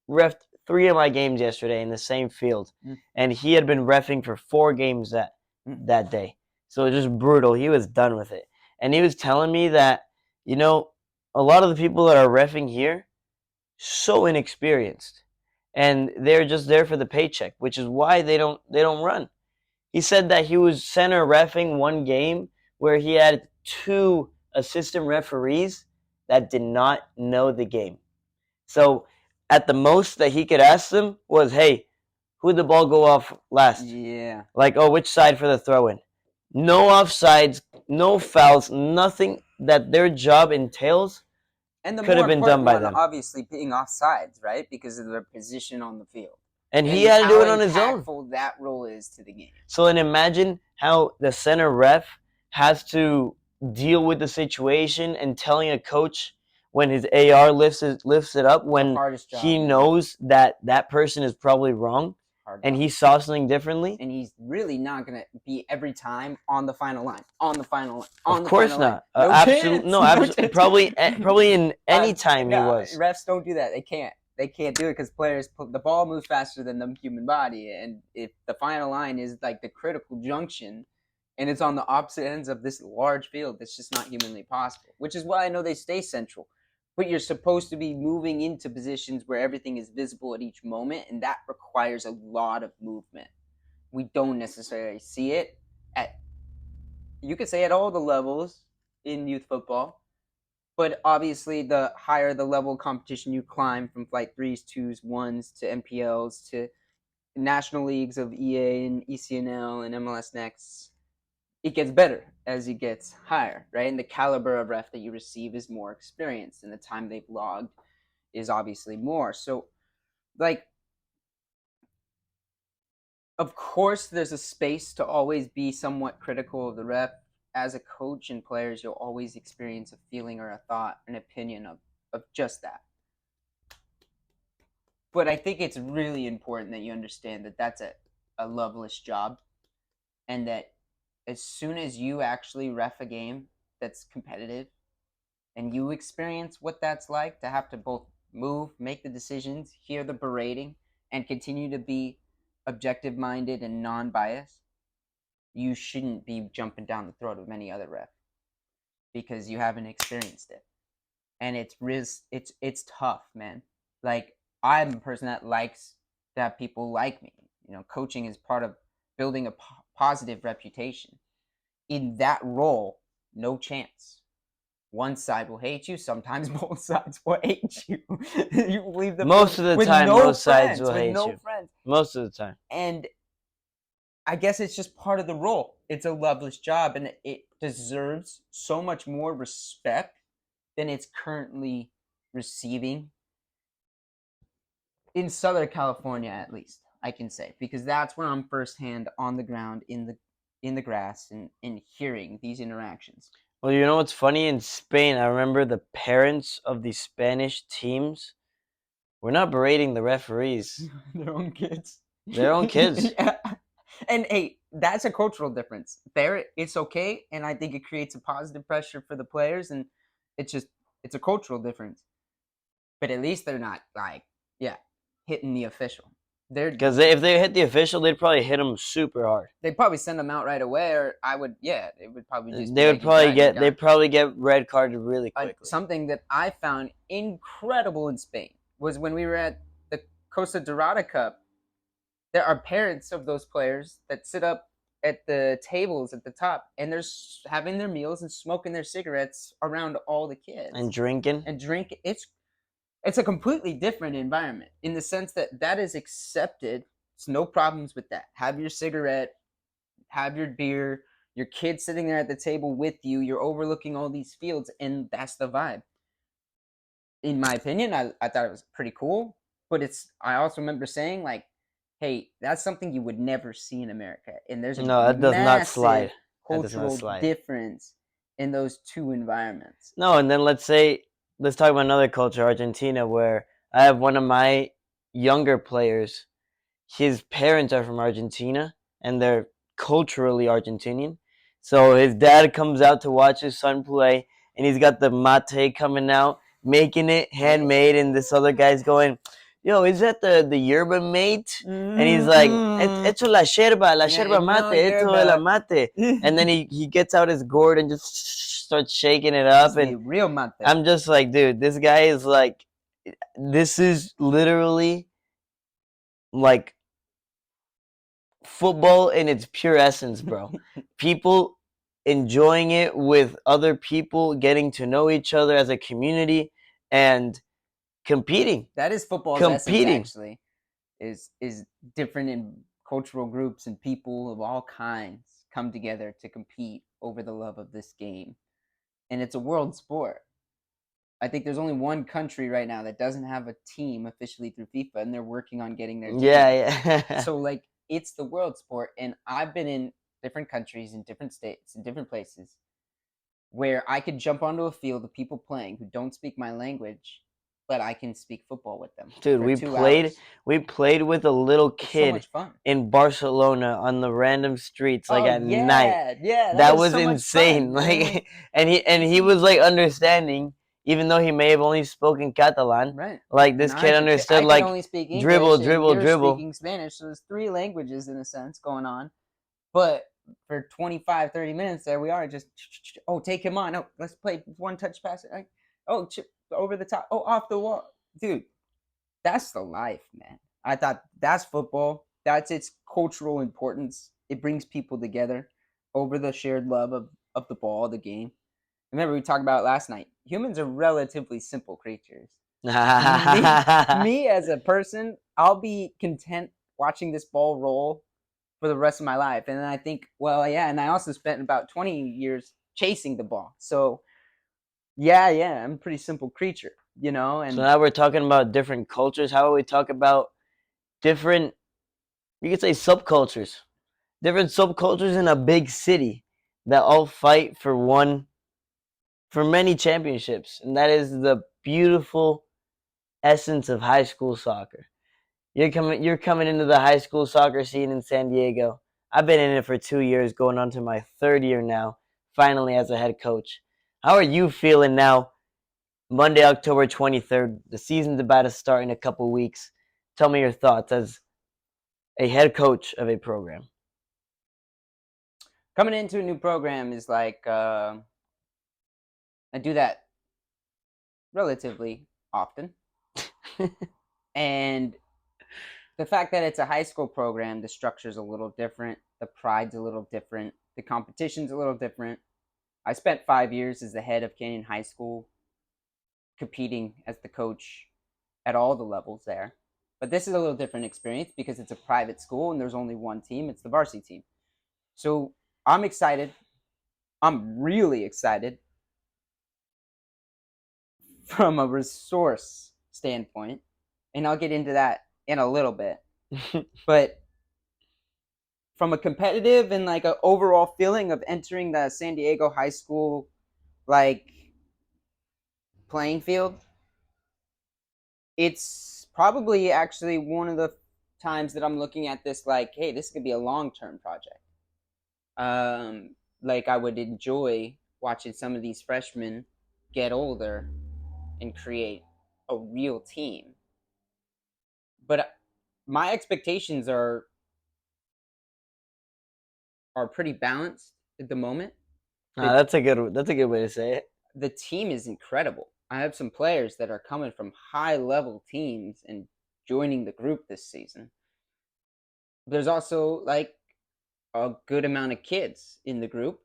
ref 3 of my games yesterday in the same field, and he had been reffing for 4 games that day. So it was just brutal. He was done with it, and he was telling me that, you know, a lot of the people that are reffing here, so inexperienced, and they're just there for the paycheck, which is why they don't run. He said that he was center reffing one game where he had 2 assistant referees that did not know the game. So at the most that he could ask them was, "Hey, who'd the ball go off last?" Yeah. Like, "Oh, which side for the throw-in?" No offsides, no fouls, nothing that their job entails And the could more have been done important by one, them. obviously, being offsides, right? Because of their position on the field. And he And had to do how it on his own. impactful that role is to the game. So then imagine how the center ref has to deal with the situation and telling a coach when his AR lifts it up, when hardest job, he man. knows that that person is probably wrong Hard and job. he saw something differently. And he's really not going to be every time on the final line. On the final line. On Of the course final not. line. No Absolutely chance. no. No Absolutely, chance. probably in any time he was. Refs don't do that. They can't. They can't do it because players, the ball moves faster than the human body. And if the final line is like the critical junction and it's on the opposite ends of this large field, that's just not humanly possible. Which is why I know they stay central. But you're supposed to be moving into positions where everything is visible at each moment, and that requires a lot of movement. We don't necessarily see it at, you could say, at all the levels in youth football. But obviously, the higher the level of competition you climb, from flight 3s, 2s, 1s to MPLs to national leagues of EA and ECNL and MLS Next, it gets better as it gets higher, right? And the caliber of ref that you receive is more experienced, and the time they've logged is obviously more. So, like, of course, there's a space to always be somewhat critical of the ref. As a coach and players, you'll always experience a feeling or a thought, an opinion of just that. But I think it's really important that you understand that that's a loveless job, and that as soon as you actually ref a game that's competitive and you experience what that's like to have to both move, make the decisions, hear the berating, and continue to be objective minded and non-biased, you shouldn't be jumping down the throat of any other ref because you haven't experienced it. And it's tough, man. Like, I'm a person that likes to have people like me. You know, coaching is part of building a positive reputation. In that role, no chance. One side will hate you. Sometimes both sides will hate you. You leave the Most of the time, both sides will hate you. Friends. Most of the time. And I guess it's just part of the role. It's a loveless job, and it deserves so much more respect than it's currently receiving in Southern California, at least, I can say, because that's where I'm firsthand on the ground in the grass and hearing these interactions. Well, you know what's funny? In Spain, I remember the parents of the Spanish teams were not berating the referees. Their own kids. Their own kids. Yeah. And hey, that's a cultural difference. There, it's okay, and I think it creates a positive pressure for the players, and it's a cultural difference. But at least they're not like, hitting the official. Because if they hit the official, they'd probably hit him super hard. They'd probably send them out right away, or it would probably just. They'd probably get red carded really quickly. Something that I found incredible in Spain was when we were at the Costa Dorada Cup. There are parents of those players that sit up at the tables at the top, and they're having their meals and smoking their cigarettes around all the kids and drinking. It's a completely different environment in the sense that is accepted. It's no problems with that. Have your cigarette, have your beer, your kid's sitting there at the table with you, you're overlooking all these fields, and that's the vibe. In my opinion, I thought it was pretty cool, but I also remember saying, like, hey, that's something you would never see in America, and there's a No, that does not massive slide. That does not cultural slide. difference in those two environments. No, and then let's talk about another culture, Argentina, where I have one of my younger players. His parents are from Argentina, and they're culturally Argentinian. So his dad comes out to watch his son play, and he's got the mate coming out, making it handmade, and this other guy's going, "Yo, is that the yerba mate?" And he's like, Mm-hmm. "Esto la Yeah, yerba no, mate, you're esto es la about mate." And then he gets out his gourd and just starts shaking it this up, is the and real mate. I'm just like, dude, this guy is like, this is literally like football in its pure essence, bro. People enjoying it with other people, getting to know each other as a community, and competing. That is football's essence, Competing. actually. Is different in cultural groups, and people of all kinds come together to compete over the love of this game. And it's a world sport. I think there's only one country right now that doesn't have a team officially through FIFA, and they're working on getting their team. Yeah, yeah. So, like, it's the world sport, and I've been in different countries, in different states, in different places, where I could jump onto a field of people playing who don't speak my language, but I can speak football with them Dude, for we 2 played hours. we played with a little It's so kid much fun. in Barcelona on the random streets like Oh at night. yeah, yeah, that That was was so much insane. fun. Like, and he was like understanding, even though he may have only spoken Catalan. Right. Like And this kid I understood could like only speak dribble, English, and dribble, you're dribble. speaking Spanish, so there's three languages in a sense going on. But for 25, 30 minutes, there we are, just, oh, take him on. Oh, let's play one touch pass. Oh, chip over the top. Oh, off the wall. Dude, that's the life, man. I thought that's football. That's its cultural importance. It brings people together over the shared love of the ball, the game. Remember, we talked about it last night. Humans are relatively simple creatures. Me as a person, I'll be content watching this ball roll for the rest of my life. And then I think, well, yeah, and I also spent about 20 years chasing the ball. So, yeah, I'm a pretty simple creature, So and now we're talking about different cultures. How about we talk about different, you could say subcultures, different subcultures in a big city that all fight for many championships, and that is the beautiful essence of high school soccer. You're coming into the high school soccer scene in San Diego. I've been in it for 2 years, going on to my third year now, finally as a head coach. How are you feeling now? Monday, October 23rd. The season's about to start in a couple weeks. Tell me your thoughts as a head coach of a program. coming into a new program is like, I do that relatively often. And the fact that it's a high school program, the structure's a little different, the pride's a little different, the competition's a little different. I spent 5 years as the head of Canyon High School, competing as the coach at all the levels there. But this is a little different experience because it's a private school and there's only one team. It's the varsity team. So I'm excited. I'm really excited from a resource standpoint. And I'll get into that in a little bit. But from a competitive and like an overall feeling of entering the San Diego high school like playing field, it's probably actually one of the times that I'm looking at this like, hey, this could be a long-term project. Like I would enjoy watching some of these freshmen get older and create a real team. But my expectations are pretty balanced at the moment. Nah, The that's a good way to say it. the team is incredible. I have some players that are coming from high level teams and joining the group this season. There's also like a good amount of kids in the group.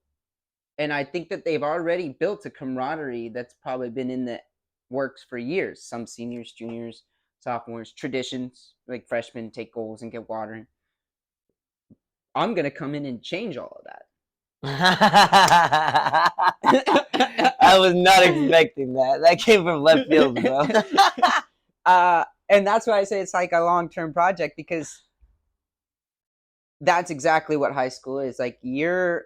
And I think that they've already built a camaraderie that's probably been in the works for years. Some seniors, juniors, sophomores, traditions like freshmen take goals and get watering. I'm going to come in and change all of that. I was not expecting that. That came from left field, bro. And that's why I say it's like a long-term project, because that's exactly what high school is. Like you're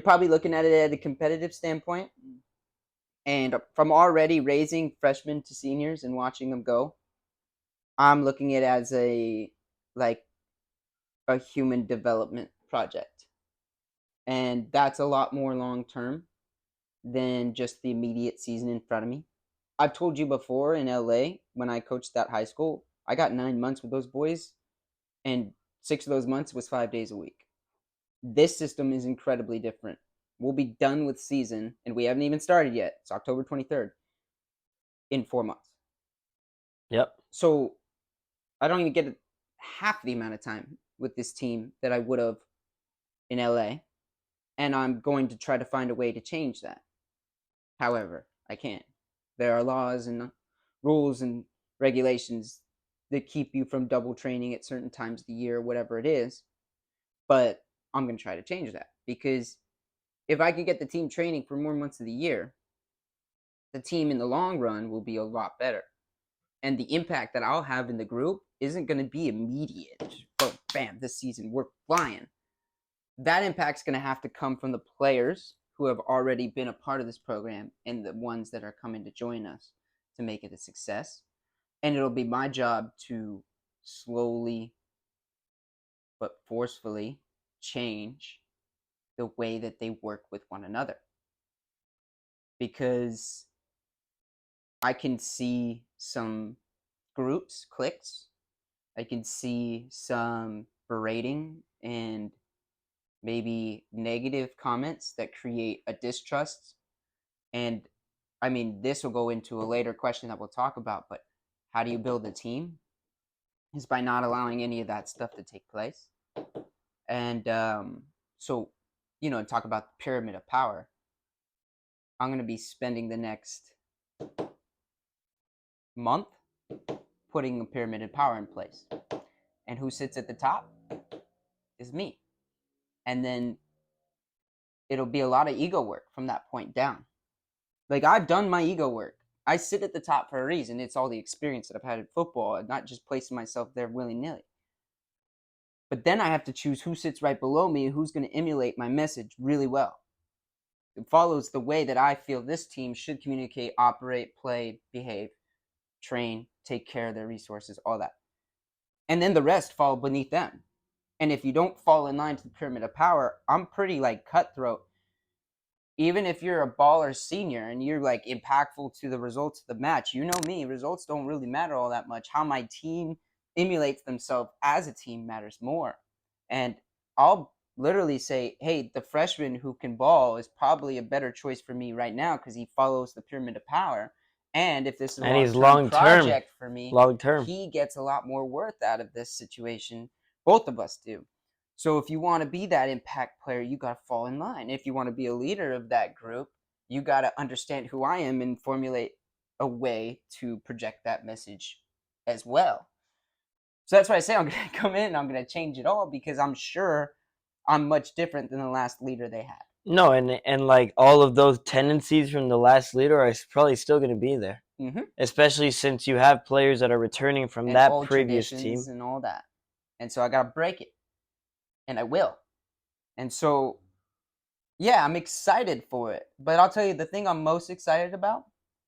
probably looking at it at a competitive standpoint, and from already raising freshmen to seniors and watching them go, I'm looking at it as like a human development project. And that's a lot more long term than just the immediate season in front of me. I've told you before, in LA, when I coached that high school, I got 9 months with those boys, and 6 of those months was 5 days a week. This system is incredibly different. We'll be done with season, and we haven't even started yet. It's October 23rd, in 4 months. Yep. So I don't even get half the amount of time with this team that I would have in LA. And I'm going to try to find a way to change that. However, I can't. There are laws and rules and regulations that keep you from double training at certain times of the year, whatever it is. But I'm going to try to change that, because if I can get the team training for more months of the year, the team in the long run will be a lot better. And the impact that I'll have in the group isn't going to be immediate. But bam, this season we're flying. That impact's going to have to come from the players who have already been a part of this program and the ones that are coming to join us to make it a success. And it'll be my job to slowly but forcefully change the way that they work with one another. Because I can see some groups, cliques, I can see some berating and maybe negative comments that create a distrust. And I mean, this will go into a later question that we'll talk about, but how do you build a team? Is by not allowing any of that stuff to take place. And so, talk about the pyramid of power. I'm going to be spending the next month putting a pyramid of power in place. And who sits at the top is me. And then it'll be a lot of ego work from that point down. Like, I've done my ego work. I sit at the top for a reason. It's all the experience that I've had in football, not just placing myself there willy-nilly. But then I have to choose who sits right below me and who's going to emulate my message really well. It follows the way that I feel this team should communicate, operate, play, behave, train, take care of their resources, all that. And then the rest fall beneath them. And if you don't fall in line to the pyramid of power, I'm pretty cutthroat. Even if you're a baller senior and you're impactful to the results of the match, you know me, results don't really matter all that much. How my team emulates themselves as a team matters more. And I'll literally say, hey, the freshman who can ball is probably a better choice for me right now because he follows the pyramid of power. And if this is a And he's long-term long term. project for me, Long term. he gets a lot more worth out of this situation. Both of us do. So if you want to be that impact player, you got to fall in line. If you want to be a leader of that group, you got to understand who I am and formulate a way to project that message as well. So that's why I say I'm going to come in and I'm going to change it all, because I'm sure I'm much different than the last leader they had. No, and all of those tendencies from the last leader are probably still going to be there. Mm-hmm. Especially since you have players that are returning from And that old previous team. traditions and all that. And so I got to break it. And I will. And so, yeah, I'm excited for it. But I'll tell you the thing I'm most excited about,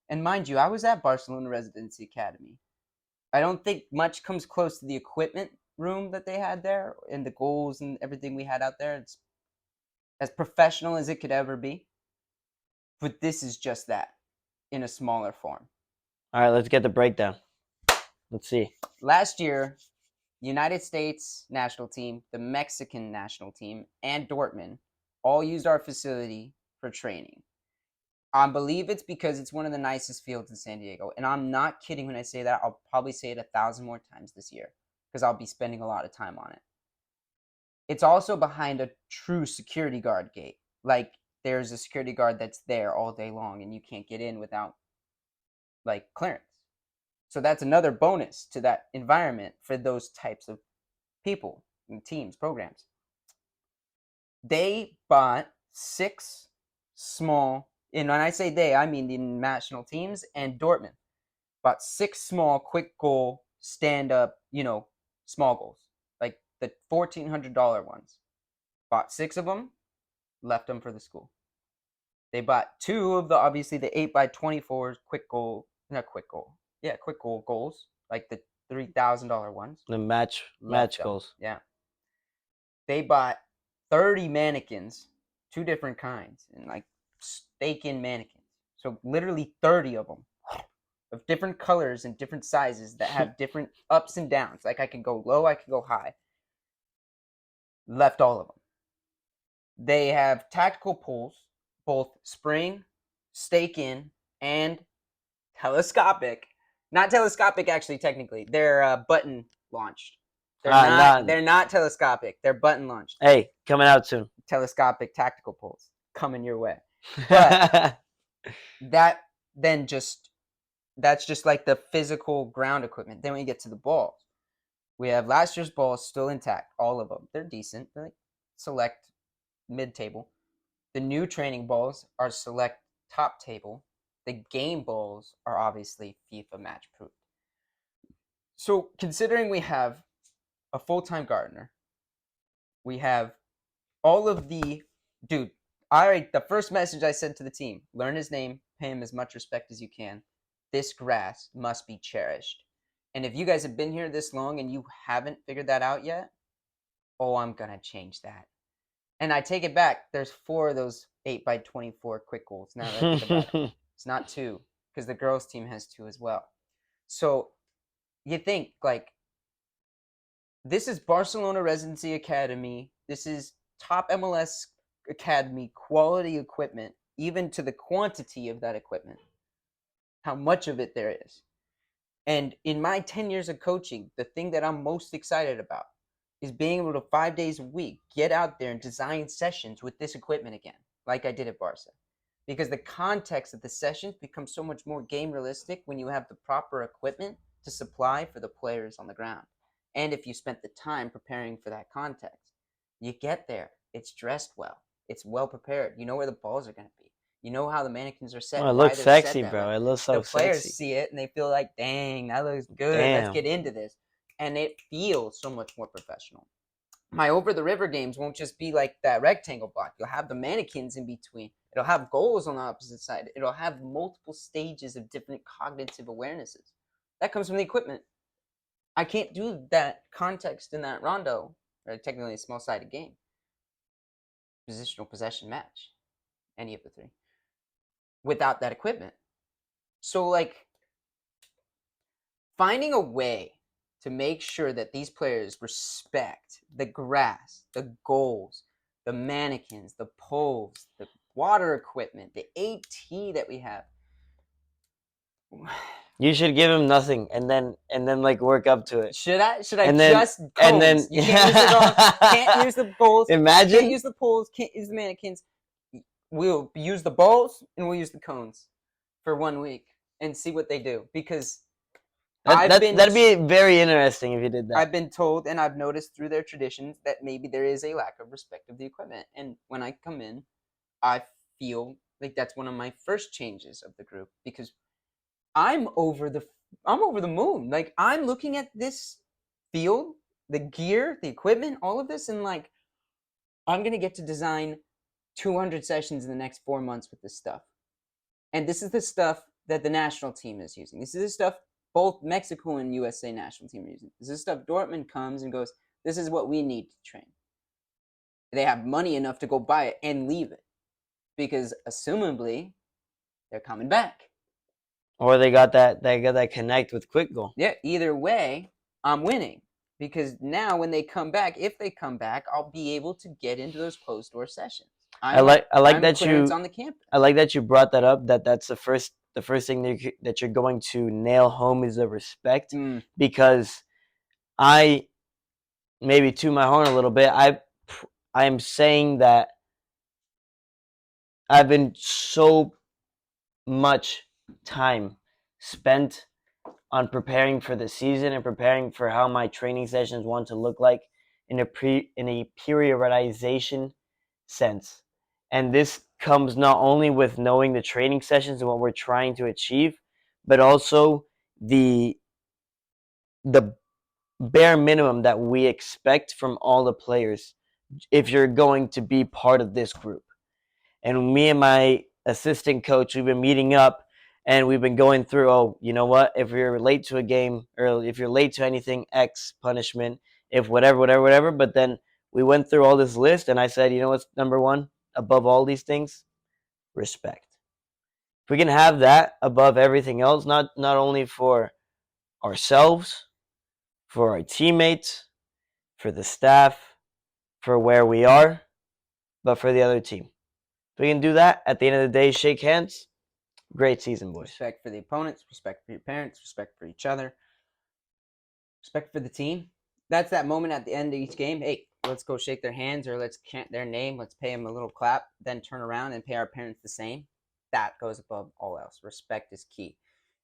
and mind you, I was at Barcelona Residency Academy. I don't think much comes close to the equipment room that they had there and the goals and everything we had out there. It's as professional as it could ever be. But this is just that in a smaller form. All right, let's get the breakdown. Let's see. Last year, the United States national team, the Mexican national team, and Dortmund all used our facility for training. I believe it's because it's one of the nicest fields in San Diego. And I'm not kidding when I say that. I'll probably say it 1,000 more times this year because I'll be spending a lot of time on it. It's also behind a true security guard gate. There's a security guard that's there all day long and you can't get in without clearance. So that's another bonus to that environment for those types of people and teams, programs. They bought 6 small, and when I say they, I mean the national teams and Dortmund bought 6 small quick goal stand up, small goals, like the $1,400 ones. Bought 6 of them, left them for the school. They bought 2 of obviously the 8x24 quick goal, not quick goal, yeah, quick goals, like the $3,000 ones. The match goals. Yeah. They bought 30 mannequins, 2 different kinds, and like stake-in mannequins. So literally 30 of them of different colors and different sizes that have different ups and downs. Like I could go low, I could go high. Left all of them. They have tactical poles, both spring, stake-in, and telescopic. Not telescopic, actually, technically. They're button launched. They're not telescopic. They're button launched. Hey, coming out soon. Telescopic tactical poles coming your way. But that's just like the physical ground equipment. Then we get to the balls. We have last year's balls still intact, all of them. They're decent. They're like select mid-table. The new training balls are select top table. The game balls are obviously FIFA match proof. So considering we have a full-time gardener, we have all of the the first message I sent to the team: learn his name, pay him as much respect as you can. This grass must be cherished. And if you guys have been here this long and you haven't figured that out yet, I'm gonna change that. And I take it back. There's 4 of those 8x24 quick goals. Now that I think about it, it's not 2 because the girls' team has 2 as well. So you think like this is Barcelona Residency Academy. This is top MLS Academy quality equipment, even to the quantity of that equipment, how much of it there is. And in my 10 years of coaching, the thing that I'm most excited about is being able to 5 days a week get out there and design sessions with this equipment again, like I did at Barca. Because the context of the sessions becomes so much more game realistic when you have the proper equipment to supply for the players on the ground. And if you spent the time preparing for that context, you get there, it's dressed well, it's well prepared, you know where the balls are going to be, you know how the mannequins are set. It looks sexy, bro. It looks so sexy. The players see it and they feel like, dang, that looks good. Damn. Let's get into this. And it feels so much more professional. My over the river games won't just be like that rectangle block. You'll have the mannequins in between. It'll have goals on the opposite side. It'll have multiple stages of different cognitive awarenesses. That comes from the equipment. I can't do that context in that rondo, or technically a small-sided game. Positional possession match, any of the 3, without that equipment. So, like, finding a way to make sure that these players respect the grass, the goals, the mannequins, the poles, the water equipment, the AT that we have. You should give him nothing and then like work up to it. Should I just cones? And then you can't use it all. Can't use the goals. Imagine. Can't use the poles. Can't use the mannequins. We'll use the balls and we'll use the cones for 1 week and see what they do, because that'd be very interesting if you did that. I've been told and I've noticed through their traditions that maybe there is a lack of respect of the equipment. And when I come in, I feel like that's one of my first changes of the group, because I'm over the moon. Like, I'm looking at this field, the gear, the equipment, all of this, and like, I'm going to get to design 200 sessions in the next 4 months with this stuff. And this is the stuff that the national team is using. This is the stuff both Mexico and USA national team are using. This is stuff Dortmund comes and goes, this is what we need to train. They have money enough to go buy it and leave it, because assumably they're coming back. Or they got that connect with quick goal. Yeah, either way, I'm winning, because now when they come back, if they come back, I'll be able to get into those closed door sessions. I like that you on the campus. I like that you brought that up. That's the first thing that you're going to nail home is the respect, because I maybe to my horn a little bit. I am saying that I've been so much time spent on preparing for the season and preparing for how my training sessions want to look like in a periodization sense. And this comes not only with knowing the training sessions and what we're trying to achieve, but also the the bare minimum that we expect from all the players if you're going to be part of this group. And me and my assistant coach, we've been meeting up and we've been going through, oh, you know what? If you're late to a game or if you're late to anything, X punishment, if whatever, whatever, whatever. But then we went through all this list and I said, you know what's number one above all these things? Respect. If we can have that above everything else, not only for ourselves, for our teammates, for the staff, for where we are, but for the other team. If we can do that, at the end of the day, shake hands. Great season, boys. Respect for the opponents, respect for your parents, respect for each other, respect for the team. That's that moment at the end of each game. Hey, let's go shake their hands or let's chant their name. Let's pay them a little clap, then turn around and pay our parents the same. That goes above all else. Respect is key.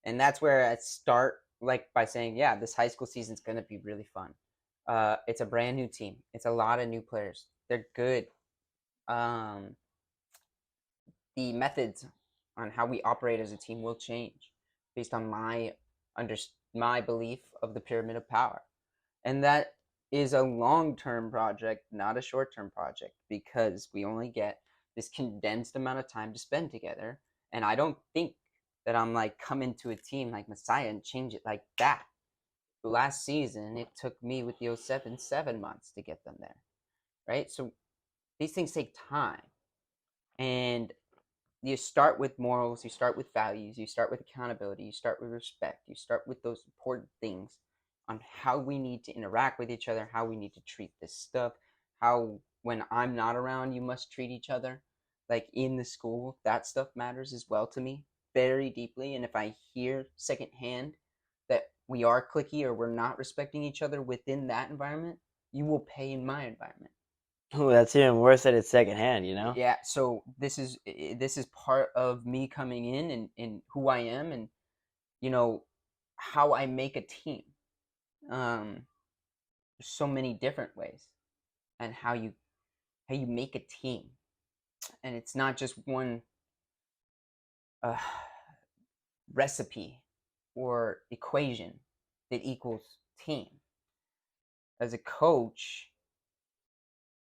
And that's where I start like by saying, yeah, this high school season is going to be really fun. It's a brand new team. It's a lot of new players. They're good. The methods on how we operate as a team will change based on under my belief of the pyramid of power, and that is a long-term project, not a short-term project, because we only get this condensed amount of time to spend together. And I don't think that I'm like come into a team like Messiah and change it like that. Last season, it took me with the '07 7 months to get them there, right? So these things take time, and you start with morals, you start with values, you start with accountability, you start with respect, you start with those important things on how we need to interact with each other, how we need to treat this stuff, how when I'm not around, you must treat each other. Like in the school, that stuff matters as well to me very deeply. And if I hear secondhand that we are cliquey or we're not respecting each other within that environment, you will pay in my environment. Ooh, that's even worse that it's secondhand, you know? Yeah, so this is part of me coming in and who I am, and you know how I make a team. There's so many different ways and how you make a team, and it's not just one uh, recipe or equation that equals team. As a coach,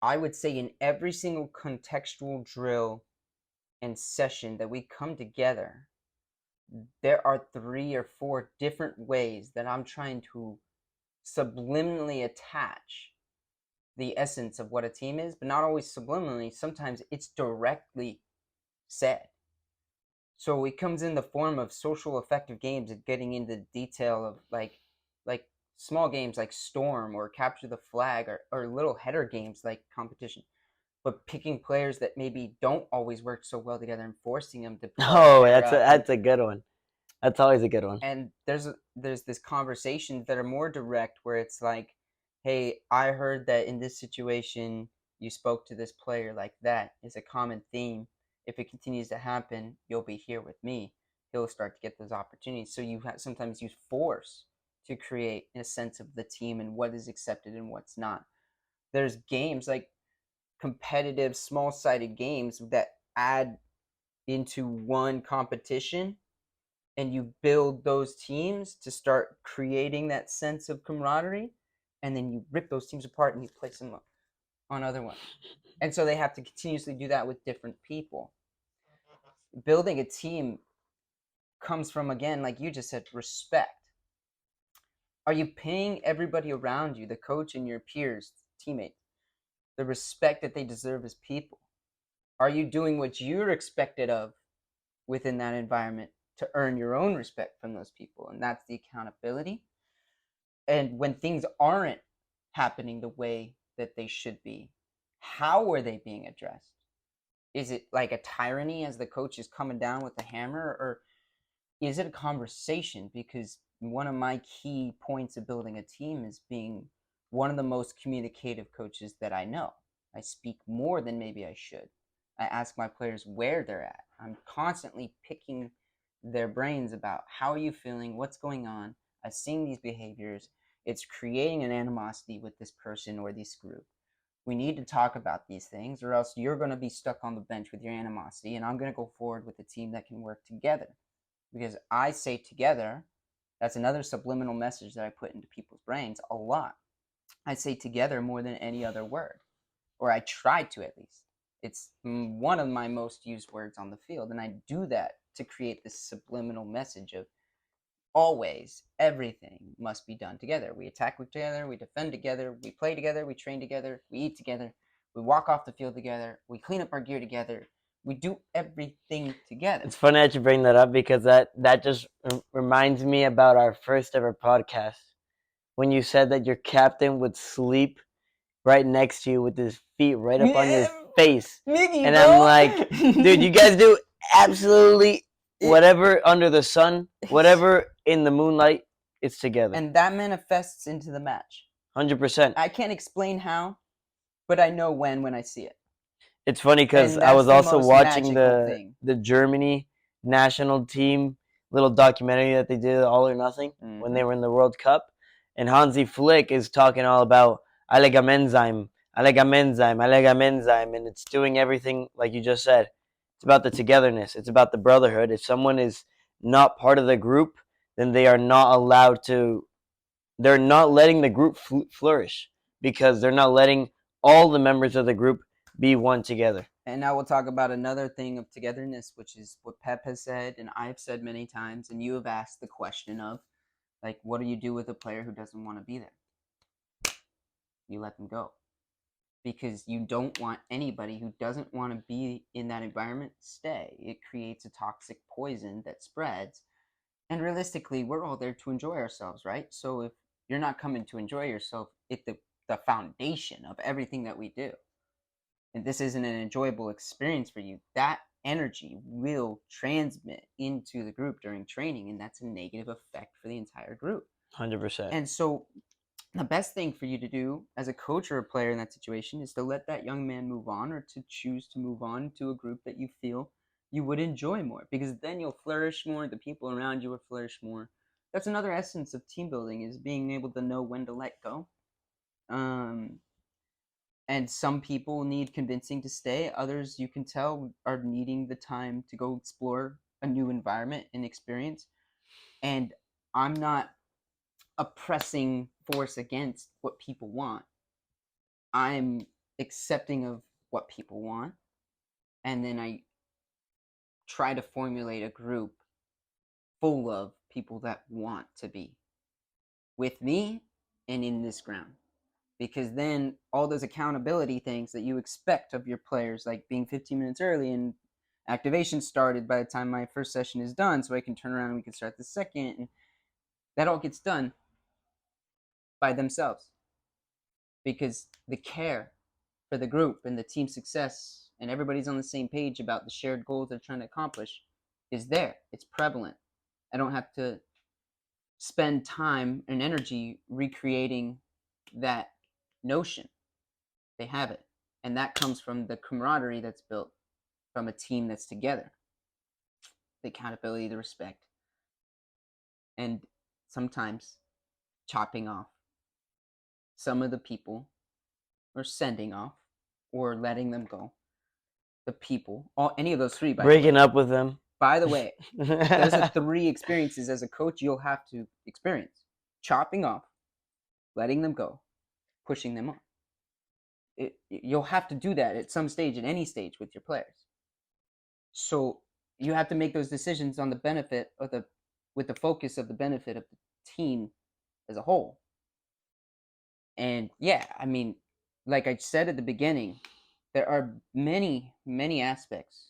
I would say in every single contextual drill and session that we come together, there are 3 or 4 different ways that I'm trying to subliminally attach the essence of what a team is, but not always subliminally. Sometimes it's directly said. So it comes in the form of social effective games and getting into detail of like small games like Storm or Capture the Flag or little header games like Competition, but picking players that maybe don't always work so well together and forcing them to Oh, pair that's a, up. that's a good one. That's always a good one. And there's this conversations that are more direct where it's like, hey, I heard that in this situation you spoke to this player like that. Is a common theme. If it continues to happen, you'll be here with me. He'll start to get those opportunities. So you sometimes use force to create a sense of the team and what is accepted and what's not. There's games like competitive small-sided games that add into one competition, and you build those teams to start creating that sense of camaraderie, and then you rip those teams apart and you place them on other ones, and so they have to continuously do that with different people. Building a team comes from, again, like you just said, respect. Are you paying everybody around you, the coach and your peers, teammates, the respect that they deserve as people? Are you doing what you're expected of within that environment to earn your own respect from those people? And that's the accountability. And when things aren't happening the way that they should be, how are they being addressed? Is it like a tyranny as the coach is coming down with the hammer, or is it a conversation? Because one of my key points of building a team is being one of the most communicative coaches that I know. I speak more than maybe I should. I ask my players where they're at. I'm constantly picking their brains about how are you feeling, what's going on. I've seen these behaviors. It's creating an animosity with this person or this group. We need to talk about these things, or else you're going to be stuck on the bench with your animosity, and I'm going to go forward with a team that can work together. Because I say together, that's another subliminal message that I put into people's brains a lot. I say together more than any other word, or I try to at least. It's one of my most used words on the field, and I do that to create this subliminal message of always everything must be done together. We attack together, we defend together, we play together, we train together, we eat together, we walk off the field together, we clean up our gear together, we do everything together. It's funny that you bring that up because that just reminds me about our first ever podcast when you said that your captain would sleep right next to you with his feet right up on your face. Mickey, And bro. I'm like, dude, you guys do absolutely whatever under the sun, whatever in the moonlight, it's together. And that manifests into the match. 100%. I can't explain how, but I know when I see it. It's funny because And I was that's the also most watching magical thing. the Germany national team little documentary that they did, All or Nothing, when they were in the World Cup. And Hansi Flick is talking all about alle gemeinsam, alle gemeinsam, alle gemeinsam, and it's doing everything like you just said. It's about the togetherness. It's about the brotherhood. If someone is not part of the group, then they are not allowed to. They're not letting the group flourish because they're not letting all the members of the group be one together. And now we'll talk about another thing of togetherness, which is what Pep has said, and I've said many times, and you have asked the question of, like, what do you do with a player who doesn't want to be there? You let them go. Because you don't want anybody who doesn't want to be in that environment stay. It creates a toxic poison that spreads. And realistically, we're all there to enjoy ourselves, right? So if you're not coming to enjoy yourself, it's the foundation of everything that we do, and this isn't an enjoyable experience for you, that energy will transmit into the group during training, and that's a negative effect for the entire group. 100%. And so the best thing for you to do as a coach or a player in that situation is to let that young man move on, or to choose to move on to a group that you feel you would enjoy more, because then you'll flourish more, the people around you will flourish more. That's another essence of team building, is being able to know when to let go. And some people need convincing to stay. Others, you can tell, are needing the time to go explore a new environment and experience. And I'm not a pressing force against what people want. I'm accepting of what people want. And then I try to formulate a group full of people that want to be with me and in this ground. Because then all those accountability things that you expect of your players, like being 15 minutes early and activation started by the time my first session is done, so I can turn around and we can start the second, and that all gets done by themselves. Because the care for the group and the team success, and everybody's on the same page about the shared goals they're trying to accomplish, is there. It's prevalent. I don't have to spend time and energy recreating that notion. They have it. And that comes from the camaraderie that's built from a team that's together. The accountability, the respect, and sometimes chopping off some of the people, or sending off, or letting them go. The people, any of those three, breaking up with them. By the way, those are 3 experiences as a coach you'll have to experience: chopping off, letting them go, pushing them on. You'll have to do that at some stage, at any stage, with your players. So you have to make those decisions on the benefit of with the focus of the benefit of the team as a whole. And yeah, I mean, like I said at the beginning, there are many, many aspects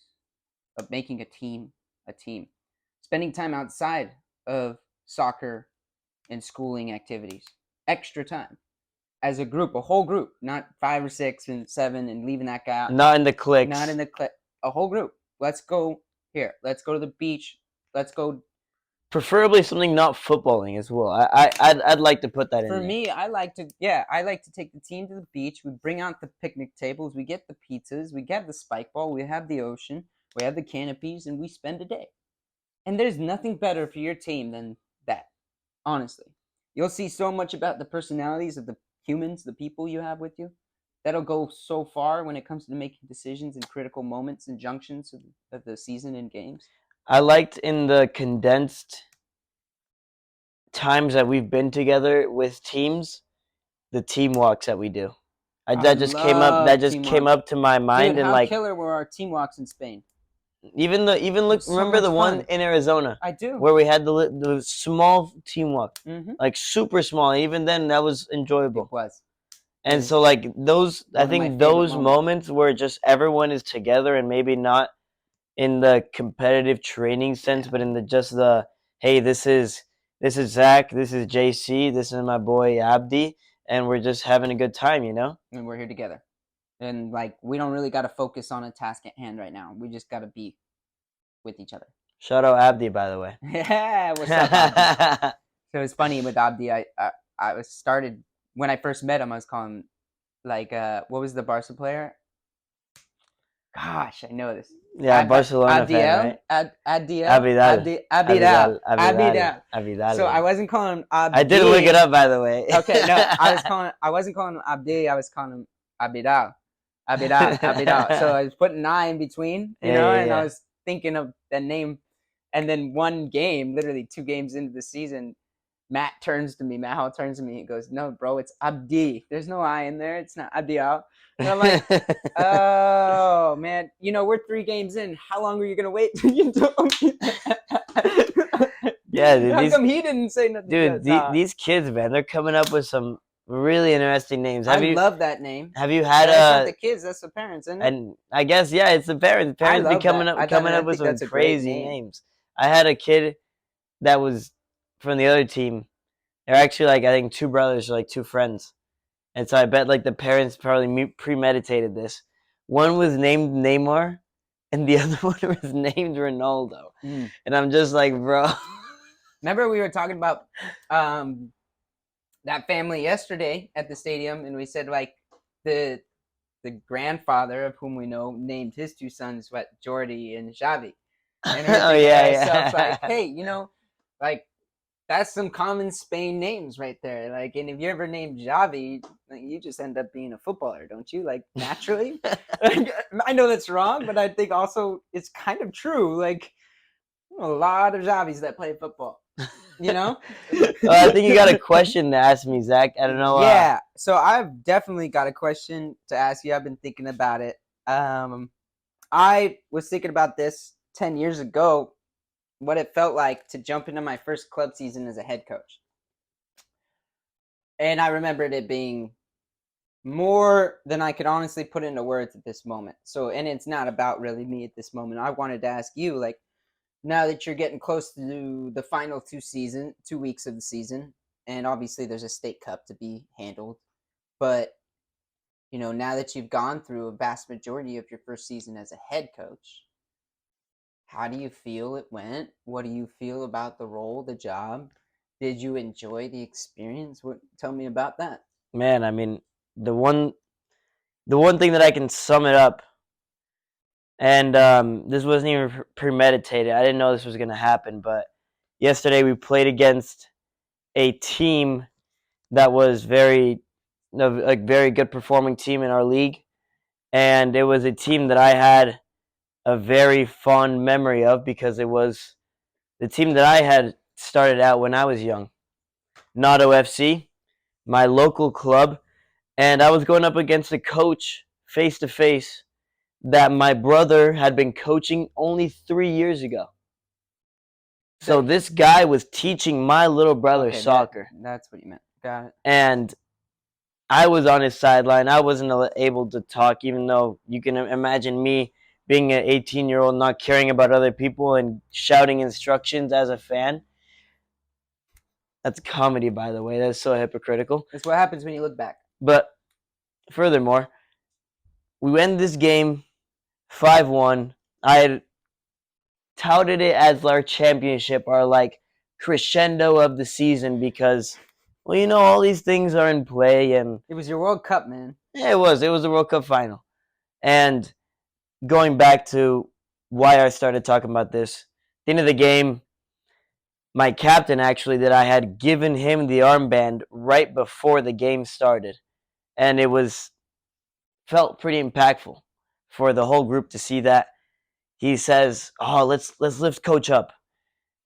of making a team a team. Spending time outside of soccer and schooling activities, extra time as a group, a whole group, not 5 or 6 and 7 and leaving that guy out. Not in the cliques. Not in the clique. A whole group. Let's go here. Let's go to the beach. Let's go. Preferably something not footballing as well. I'd like to put that in For there. me, I like to take the team to the beach. We bring out the picnic tables. We get the pizzas. We get the spike ball. We have the ocean. We have the canopies, and we spend a day. And there's nothing better for your team than that. Honestly, you'll see so much about the personalities of the humans, the people you have with you. that'll go so far when it comes to making decisions in critical moments and junctions of the season and games. I liked in the condensed times that we've been together with teams, the team walks that we do. I That just came up. That love just team came walks. up to my mind, Dude, and how like killer were our team walks in Spain? even It look. was so Remember much the one fun. in Arizona I do. where we had the small team walk, Mm-hmm. like super small. Even then, that was enjoyable. It was. And so like those, I One of my think favorite those moments where just everyone is together and maybe not in the competitive training sense, but in the hey, this is Zach, this is JC, this is my boy Abdi, and we're just having a good time, you know? And we're here together. And like we don't really got to focus on a task at hand right now. We just got to be with each other. Shout out Abdi, by the way. Yeah, what's up, Abdi? So it's funny with Abdi. I was started when I first met him. I was calling him like what was the Barca player? Gosh, I know this. Yeah, Barcelona fan, right? Abidal. So I wasn't calling him Abdi. I did look it up, by the way. Okay, no, I wasn't calling him Abdi. I was calling him Abidal. So I was putting an I in between, and I was thinking of the name. And then one game, literally 2 games into the season, Matt Hall turns to me. He goes, "No, bro, it's Abdi. There's no I in there. It's not Abdial." And I'm like, "Oh man, we're 3 games in. How long are you gonna wait till you told me that?" Yeah, dude. How come he didn't say nothing? Dude, these kids, man, they're coming up with some really interesting names. I love that name. Have you had that's not the kids, that's the parents, isn't it? And I guess it's the parents. Parents be coming up with some crazy names. I had a kid that was from the other team. They're actually like I think 2 brothers or like 2 friends, and so I bet like the parents probably premeditated this. One was named Neymar, and the other one was named Ronaldo. And I'm just like, bro. Remember we were talking about that family yesterday at the stadium, and we said like the grandfather of whom we know named his 2 sons Jordi and Xavi. And we're thinking to ourselves, like, hey, like that's some common Spain names right there. Like, and if you're ever named Xavi, like, you just end up being a footballer, don't you? Like naturally. I know that's wrong, but I think also it's kind of true. Like a lot of Xavis that play football. Well, I think you got a question to ask me, Zach. I don't know. Yeah, so I've definitely got a question to ask you. I've been thinking about it. I was thinking about this 10 years ago, what it felt like to jump into my first club season as a head coach. And I remembered it being more than I could honestly put into words at this moment. So, and it's not about really me at this moment. I wanted to ask you, like, now that you're getting close to the final 2 weeks of the season, and obviously there's a state cup to be handled, but now that you've gone through a vast majority of your first season as a head coach, how do you feel it went? What do you feel about the role, the job? Did you enjoy the experience? Tell me about that. Man, I mean, the one thing that I can sum it up, and this wasn't even premeditated. I didn't know this was going to happen, but yesterday we played against a team that was very good performing team in our league, and it was a team that I had a very fond memory of because it was the team that I had started out when I was young. Nato FC, my local club, and I was going up against a coach face to face that my brother had been coaching only 3 years ago. So this guy was teaching my little brother soccer. That's what you meant. Got it. And I was on his sideline. I wasn't able to talk, even though you can imagine me being an 18-year-old not caring about other people and shouting instructions as a fan. That's comedy, by the way. That's so hypocritical. That's what happens when you look back. But furthermore, we end this game 5-1. I had touted it as our championship, our like crescendo of the season because, well, all these things are in play, and it was your World Cup, man. Yeah, it was. It was the World Cup final. And going back to why I started talking about this, at the end of the game, my captain actually, that I had given him the armband right before the game started. And it was felt pretty impactful for the whole group to see that. He says, "Oh, let's lift coach up."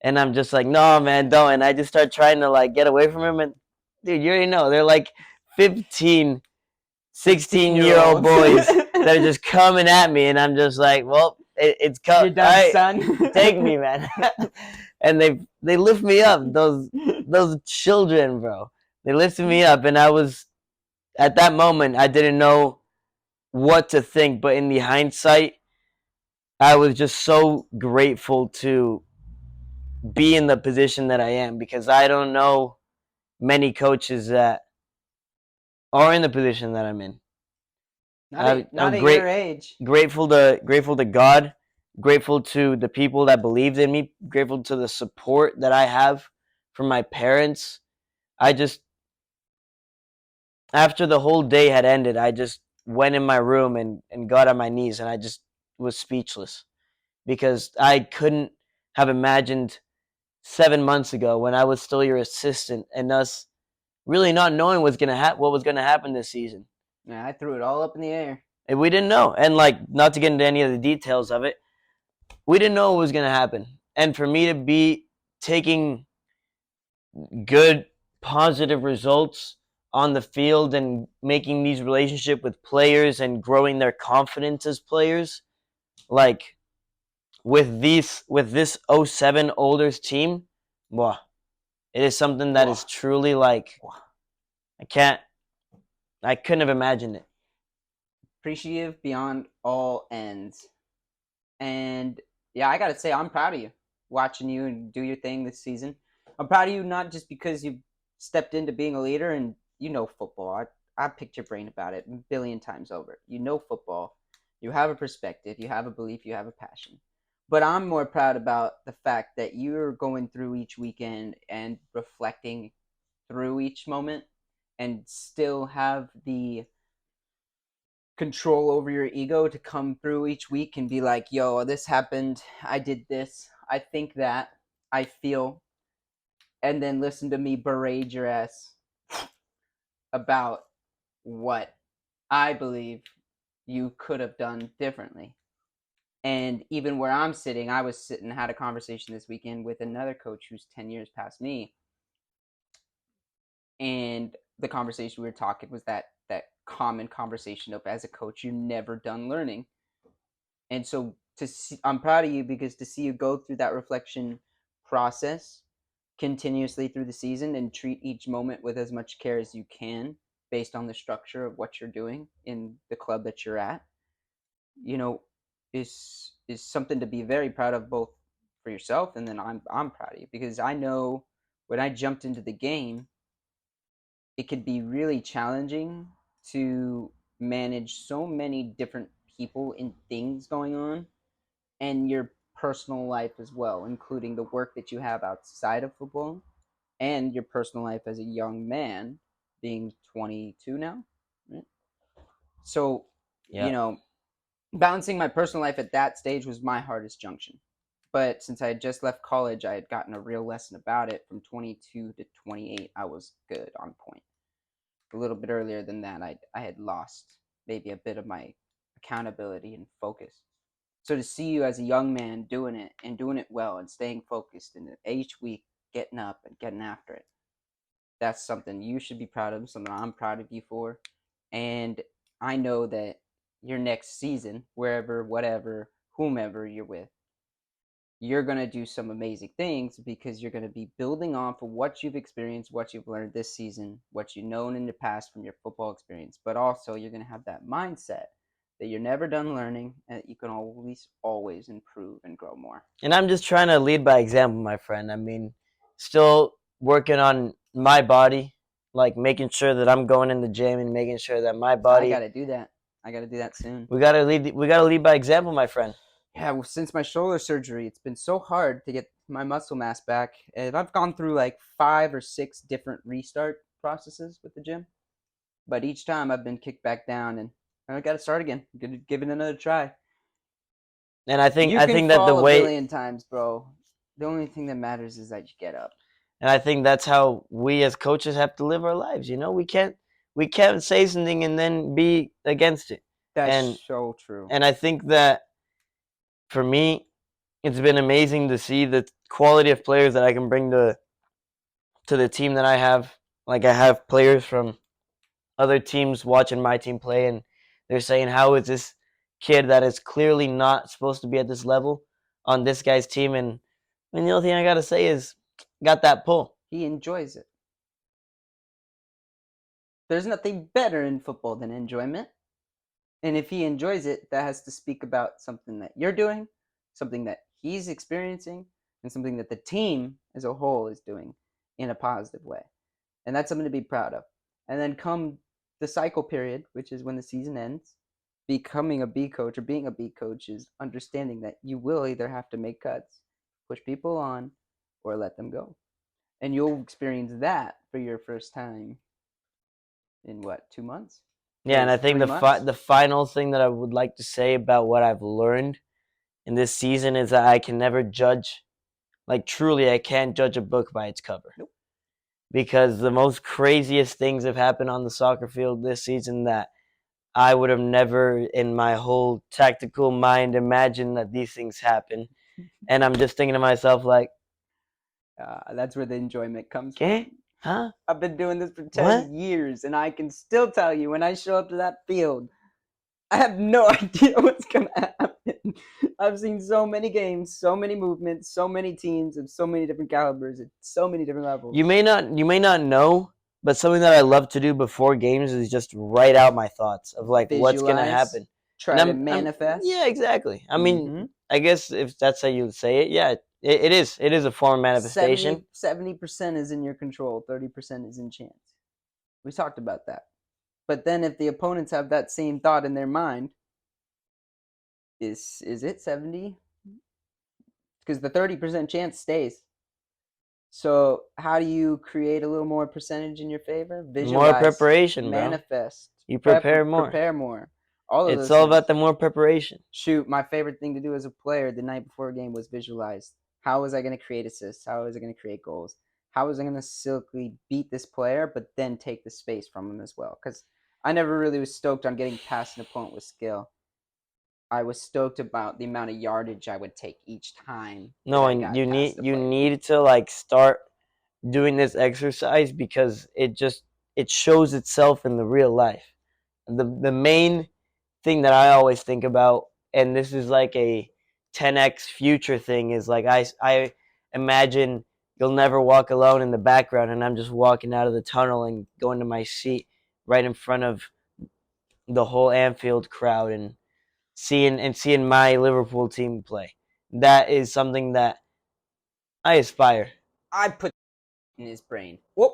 And I'm just like, "No, man, don't." And I just start trying to like get away from him, and dude, you already know, they're like 15, 16-year-old 16-year-olds. boys that are just coming at me, and I'm just like, "Well, it's cut. You're All done, right, son. take me, man." And they lift me up. Those children, bro. They lifted me up, and I was at that moment I didn't know what to think, but in the hindsight, I was just so grateful to be in the position that I am, because I don't know many coaches that are in the position that I'm in. Not I'm at your age. grateful to God, grateful to the people that believed in me, grateful to the support that I have from my parents. I just, after the whole day had ended, I just went in my room and got on my knees, and I just was speechless, because I couldn't have imagined 7 months ago, when I was still your assistant, and us really not knowing what was gonna happen this season. Yeah, I threw it all up in the air. And we didn't know. And like, not to get into any of the details of it, we didn't know what was gonna happen. And for me to be taking good, positive results on the field and making these relationships with players and growing their confidence as players, like with this '07 Olders team, wow, it is something that is truly like, I can't I couldn't have imagined it. Appreciative beyond all ends. And yeah, I gotta say, I'm proud of you watching you and do your thing this season. I'm proud of you not just because you stepped into being a leader and you know football. I picked your brain about it a billion times over. You know football. You have a perspective. You have a belief. You have a passion. But I'm more proud about the fact that you're going through each weekend and reflecting through each moment and still have the control over your ego to come through each week and be like, yo, this happened. I did this. I think that. I feel. And then listen to me berate your ass about what I believe you could have done differently. And even where I'm sitting, I was sitting, had a conversation this weekend with another coach who's 10 years past me. And the conversation we were talking was that common conversation of, as a coach, you're never done learning. And so I'm proud of you, because to see you go through that reflection process continuously through the season and treat each moment with as much care as you can based on the structure of what you're doing in the club that you're at, you know, is something to be very proud of, both for yourself, and then I'm proud of you, because I know when I jumped into the game, it could be really challenging to manage so many different people and things going on, and your personal life as well, including the work that you have outside of football and your personal life as a young man, being 22 now. Right? So, Yeah. balancing my personal life at that stage was my hardest junction. But since I had just left college, I had gotten a real lesson about it. From 22 to 28, I was good on point. A little bit earlier than that, I had lost maybe a bit of my accountability and focus. So to see you as a young man doing it and doing it well and staying focused and each week getting up and getting after it, that's something you should be proud of, something I'm proud of you for. And I know that your next season, wherever, whatever, whomever you're with, you're going to do some amazing things, because you're going to be building off of what you've experienced, what you've learned this season, what you've known in the past from your football experience. But also, you're going to have that mindset that you're never done learning and that you can always improve and grow more. And I'm just trying to lead by example, my friend. I mean, still working on my body, like making sure that I'm going in the gym and making sure that my I got body. to do that. I got to do that soon. We gotta lead. We gotta lead by example, my friend. Yeah, well, since my shoulder surgery, it's been so hard to get my muscle mass back. And I've gone through like 5 or 6 different restart processes with the gym. But each time I've been kicked back down, and I got to start again. I'm going to give it another try. And I think You I can think that the fall a way, billion times, bro. The only thing that matters is that you get up. and I think that's how we as coaches have to live our lives. We can't say something and then be against it. That's so true. And I think that for me, it's been amazing to see the quality of players that I can bring to the team that I have. Like I have players from other teams watching my team play, and they're saying, "How is this kid that is clearly not supposed to be at this level on this guy's team?" And the only thing I gotta say is, got that pull. He enjoys it. There's nothing better in football than enjoyment. And if he enjoys it, that has to speak about something that you're doing, something that he's experiencing, and something that the team as a whole is doing in a positive way. And that's something to be proud of. And then come the cycle period, which is when the season ends, becoming a B coach or being a B coach is understanding that you will either have to make cuts, push people on, or let them go. And you'll experience that for your first time in what, 2 months? Yeah, and I think 3 months? the final thing that I would like to say about what I've learned in this season is that I can never judge, like truly, I can't judge a book by its cover. Nope. Because the most craziest things have happened on the soccer field this season that I would have never in my whole tactical mind imagined that these things happen. And I'm just thinking to myself, like, That's where the enjoyment comes okay, from. huh? I've been doing this for 10 What? years, and I can still tell you when I show up to that field, I have no idea what's going to happen. I've seen so many games, so many movements, so many teams of so many different calibers at so many different levels. You may not know, but something that I love to do before games is just write out my thoughts of like what's gonna Visualize, happen. try And to manifest. yeah, exactly. I mean, Mm-hmm. I guess if that's how you say it, yeah, it is. It is a form of manifestation. 70% is in your control, 30% is in chance. We talked about that. But then if the opponents have that same thought in their mind, is it 70? Because the 30% chance stays. So how do you create a little more percentage in your favor? More Visualize, preparation, bro. manifest, You prepare more. prepare more. All of It's those all things. about the more preparation. Shoot, my favorite thing to do as a player the night before a game was visualize. How was I going to create assists? How was I going to create goals? How was I going to silkily beat this player, but then take the space from him as well? Because I never really was stoked on getting past an opponent with skill. I was stoked about the amount of yardage I would take each time No, I and got past the you player. need to like start doing this exercise because it shows itself in the real life. The main thing that I always think about, and this is like a 10x future thing, is like I imagine you'll never walk alone in the background, and I'm just walking out of the tunnel and going to my seat right in front of the whole Anfield crowd and seeing my Liverpool team play. That is something that I aspire. I put in his brain. Whoop.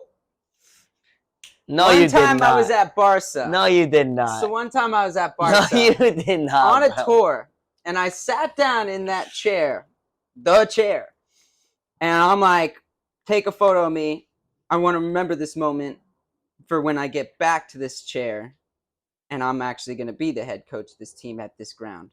No, One you did time I was not. at Barca. No, you did So not. one time I was at No, Barca you did not, on a bro. tour, and I sat down in that chair, the chair, and I'm like, take a photo of me. I want to remember this moment for when I get back to this chair, and I'm actually going to be the head coach of this team at this ground.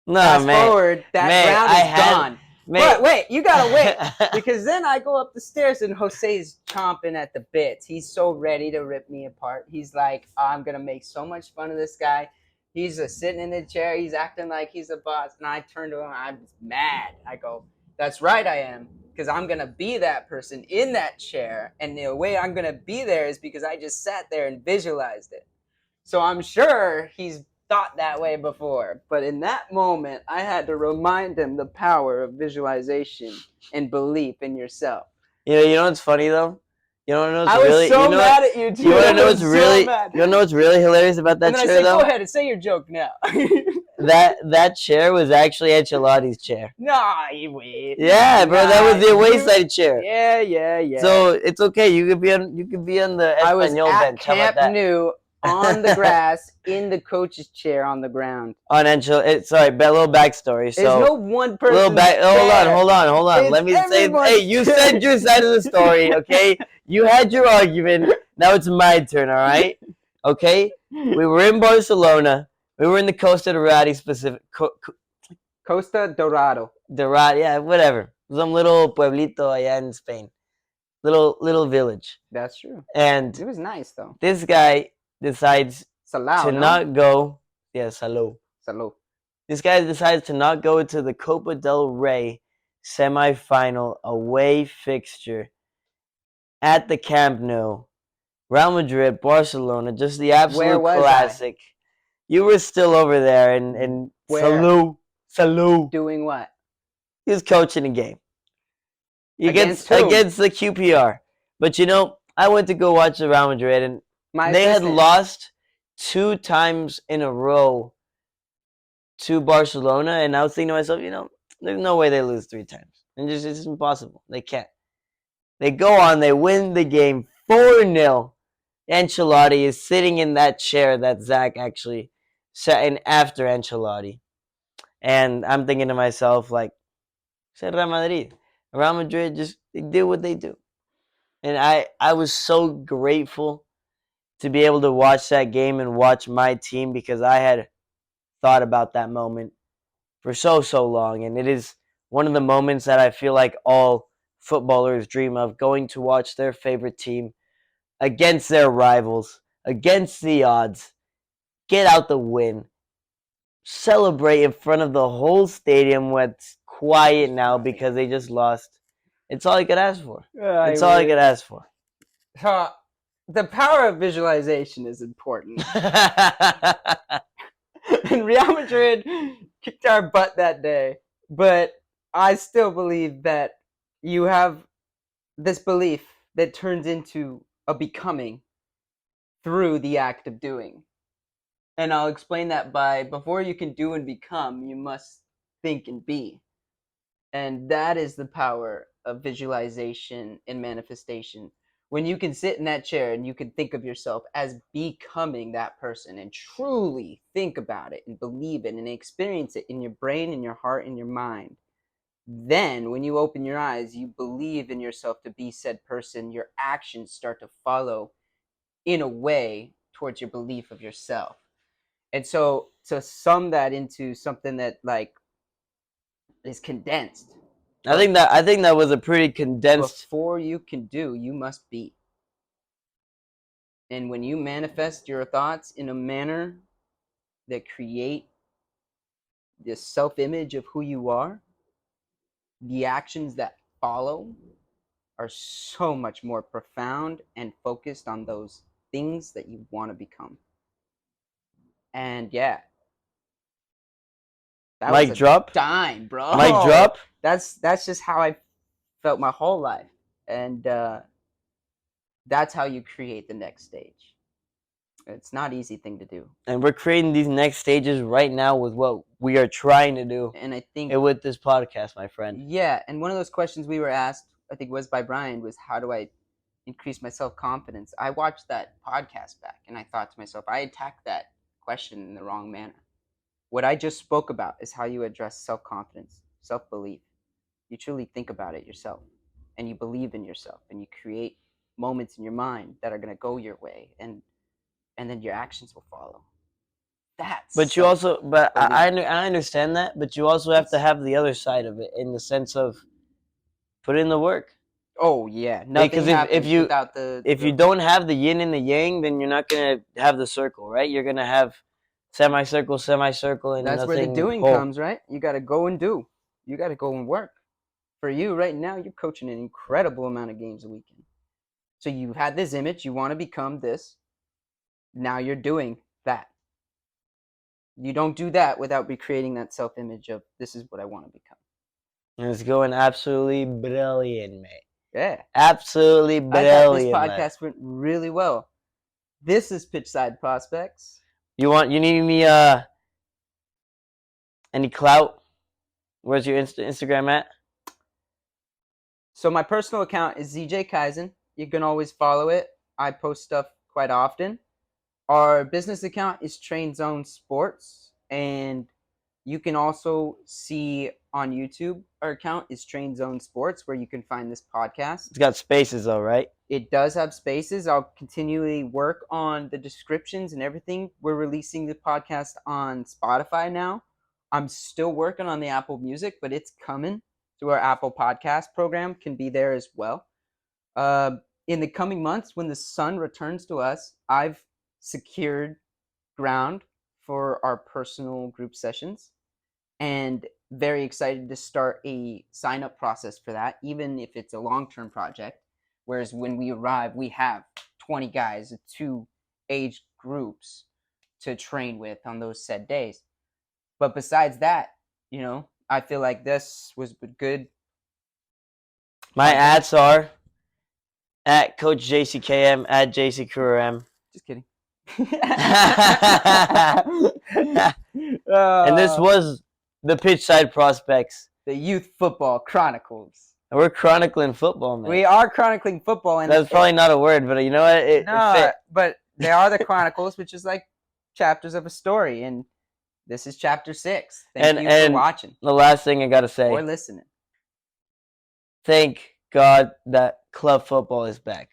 No, Fast man. forward, that Man, ground I is had, gone. man. But wait, you gotta wait. Because then I go up the stairs and Jose's chomping at the bits. He's so ready to rip me apart. He's like, oh, I'm gonna make so much fun of this guy. He's sitting in the chair, he's acting like he's a boss. And I turn to him, I'm mad. I go, that's right, I am. Because I'm gonna be that person in that chair. And the way I'm gonna be there is because I just sat there and visualized it. So I'm sure he's thought that way before. But in that moment, I had to remind him the power of visualization and belief in yourself. You know what's funny though? You don't know what's I was really, so you know mad what, at you, dude. you want to know I what's was really, so mad. you know what's really hilarious about that And then I chair say, go though? ahead and say your joke now. That chair was actually Ancelotti's chair. Nah, you wait. Yeah, bro, that was the wayside chair. Yeah. So it's okay. You could be on the I was Espanol at bench. How about Camp that? Nou on the grass in the coach's chair on the ground. On Ancelotti, sorry, a little backstory. There's So no one person. hold on. It's Let me say, everyone's hey, you chair. said your side of the story, okay? You had your argument. Now it's my turn, all right? Okay? We were in Barcelona. We were in the Costa Dorado Costa Dorado. Dorado, yeah, whatever. Some little pueblito allá in Spain. Little village. That's true. And It was nice though. this guy decides Salau, to no? not go. Yes, hello. Salud. This guy decides to not go to the Copa del Rey semifinal away fixture at the Camp Nou. Real Madrid, Barcelona, just the Where absolute was I? classic. You were still over there, and Where? salute. Doing what? He was coaching a game Against who? against the QPR. But I went to go watch the Real Madrid, and My they had assistant. lost 2 times in a row to Barcelona, and I was thinking to myself, there's no way they lose 3 times. And it's impossible. They can't. They go on, they win the game 4-0. Ancelotti is sitting in that chair that Zach actually sat in after Ancelotti. And I'm thinking to myself, like, Real Madrid. Real Madrid just they did what they do. And I was so grateful to be able to watch that game and watch my team because I had thought about that moment for so long, and it is one of the moments that I feel like all footballers dream of, going to watch their favorite team against their rivals, against the odds, get out the win, celebrate in front of the whole stadium when it's quiet now because they just lost. It's all I could ask for. It's all I could ask for. The power of visualization is important. And Real Madrid kicked our butt that day, but I still believe that you have this belief that turns into a becoming through the act of doing. And I'll explain that by before you can do and become, you must think and be. And that is the power of visualization and manifestation. When you can sit in that chair and you can think of yourself as becoming that person and truly think about it and believe it and experience it in your brain, in your heart, in your mind, then when you open your eyes, you believe in yourself to be said person, your actions start to follow in a way towards your belief of yourself. And so to sum that into something that like is condensed, I think that was a pretty condensed. before you can do, you must be. And when you manifest your thoughts in a manner that create this self-image of who you are, the actions that follow are so much more profound and focused on those things that you want to become. And yeah, that was Mic a drop. dime, bro. Mic drop. That's just how I felt my whole life. And that's how you create the next stage. It's not an easy thing to do. And we're creating these next stages right now with what we are trying to do. And I think And with this podcast, my friend. Yeah, and one of those questions we were asked, I think was by Brian, was how do I increase my self-confidence? I watched that podcast back and I thought to myself, I attacked that question in the wrong manner. What I just spoke about is how you address self-confidence, self-belief. You truly think about it yourself and you believe in yourself and you create moments in your mind that are going to go your way, and then your actions will follow. That's But you also, but self-belief. I understand that, but you also have to have the other side of it in the sense of put in the work. Oh yeah, nothing Because happens without if you don't have the yin and the yang, then you're not gonna have the circle, right? You're gonna have semicircle, semicircle, and That's where the nothing doing whole. comes, right? You got to go and do. You got to go and work. For you right now, you're coaching an incredible amount of games a weekend. So you've had this image, you want to become this. Now you're doing that. You don't do that without recreating that self-image of this is what I want to become. And it's going absolutely brilliant, mate. Yeah. Absolutely I thought this brilliant, man. podcast went really well. This is Pitch-Side Prospects. You need any clout? Where's your Instagram at? So my personal account is ZJ Kaizen. You can always follow it. I post stuff quite often. Our business account is Train Zone Sports, and you can also see on YouTube our account is Train Zone Sports, where you can find this podcast. It's got spaces though, right? It does have spaces. I'll continually work on the descriptions and everything. We're releasing the podcast on Spotify now. I'm still working on the Apple Music, but it's coming. So our Apple Podcast program can be there as well. In the coming months, when the sun returns to us, I've secured ground for our personal group sessions, and very excited to start a sign up process for that, even if it's a long term project. Whereas when we arrive, we have 20 guys, 2 age groups to train with on those said days. But besides that, I feel like this was good. My Podcast. ads are at Coach JCKM, at JCQRM. Just kidding. And this was the Pitch-Sie Prospects. The Youth Football Chronicles. We're chronicling football, man. We are chronicling football, and that's probably not a word, but you know what? It fit. But they are the Chronicles, which is like chapters of a story, and this is chapter 6. Thank you for watching. The last thing I gotta say, or listening. Thank God that club football is back.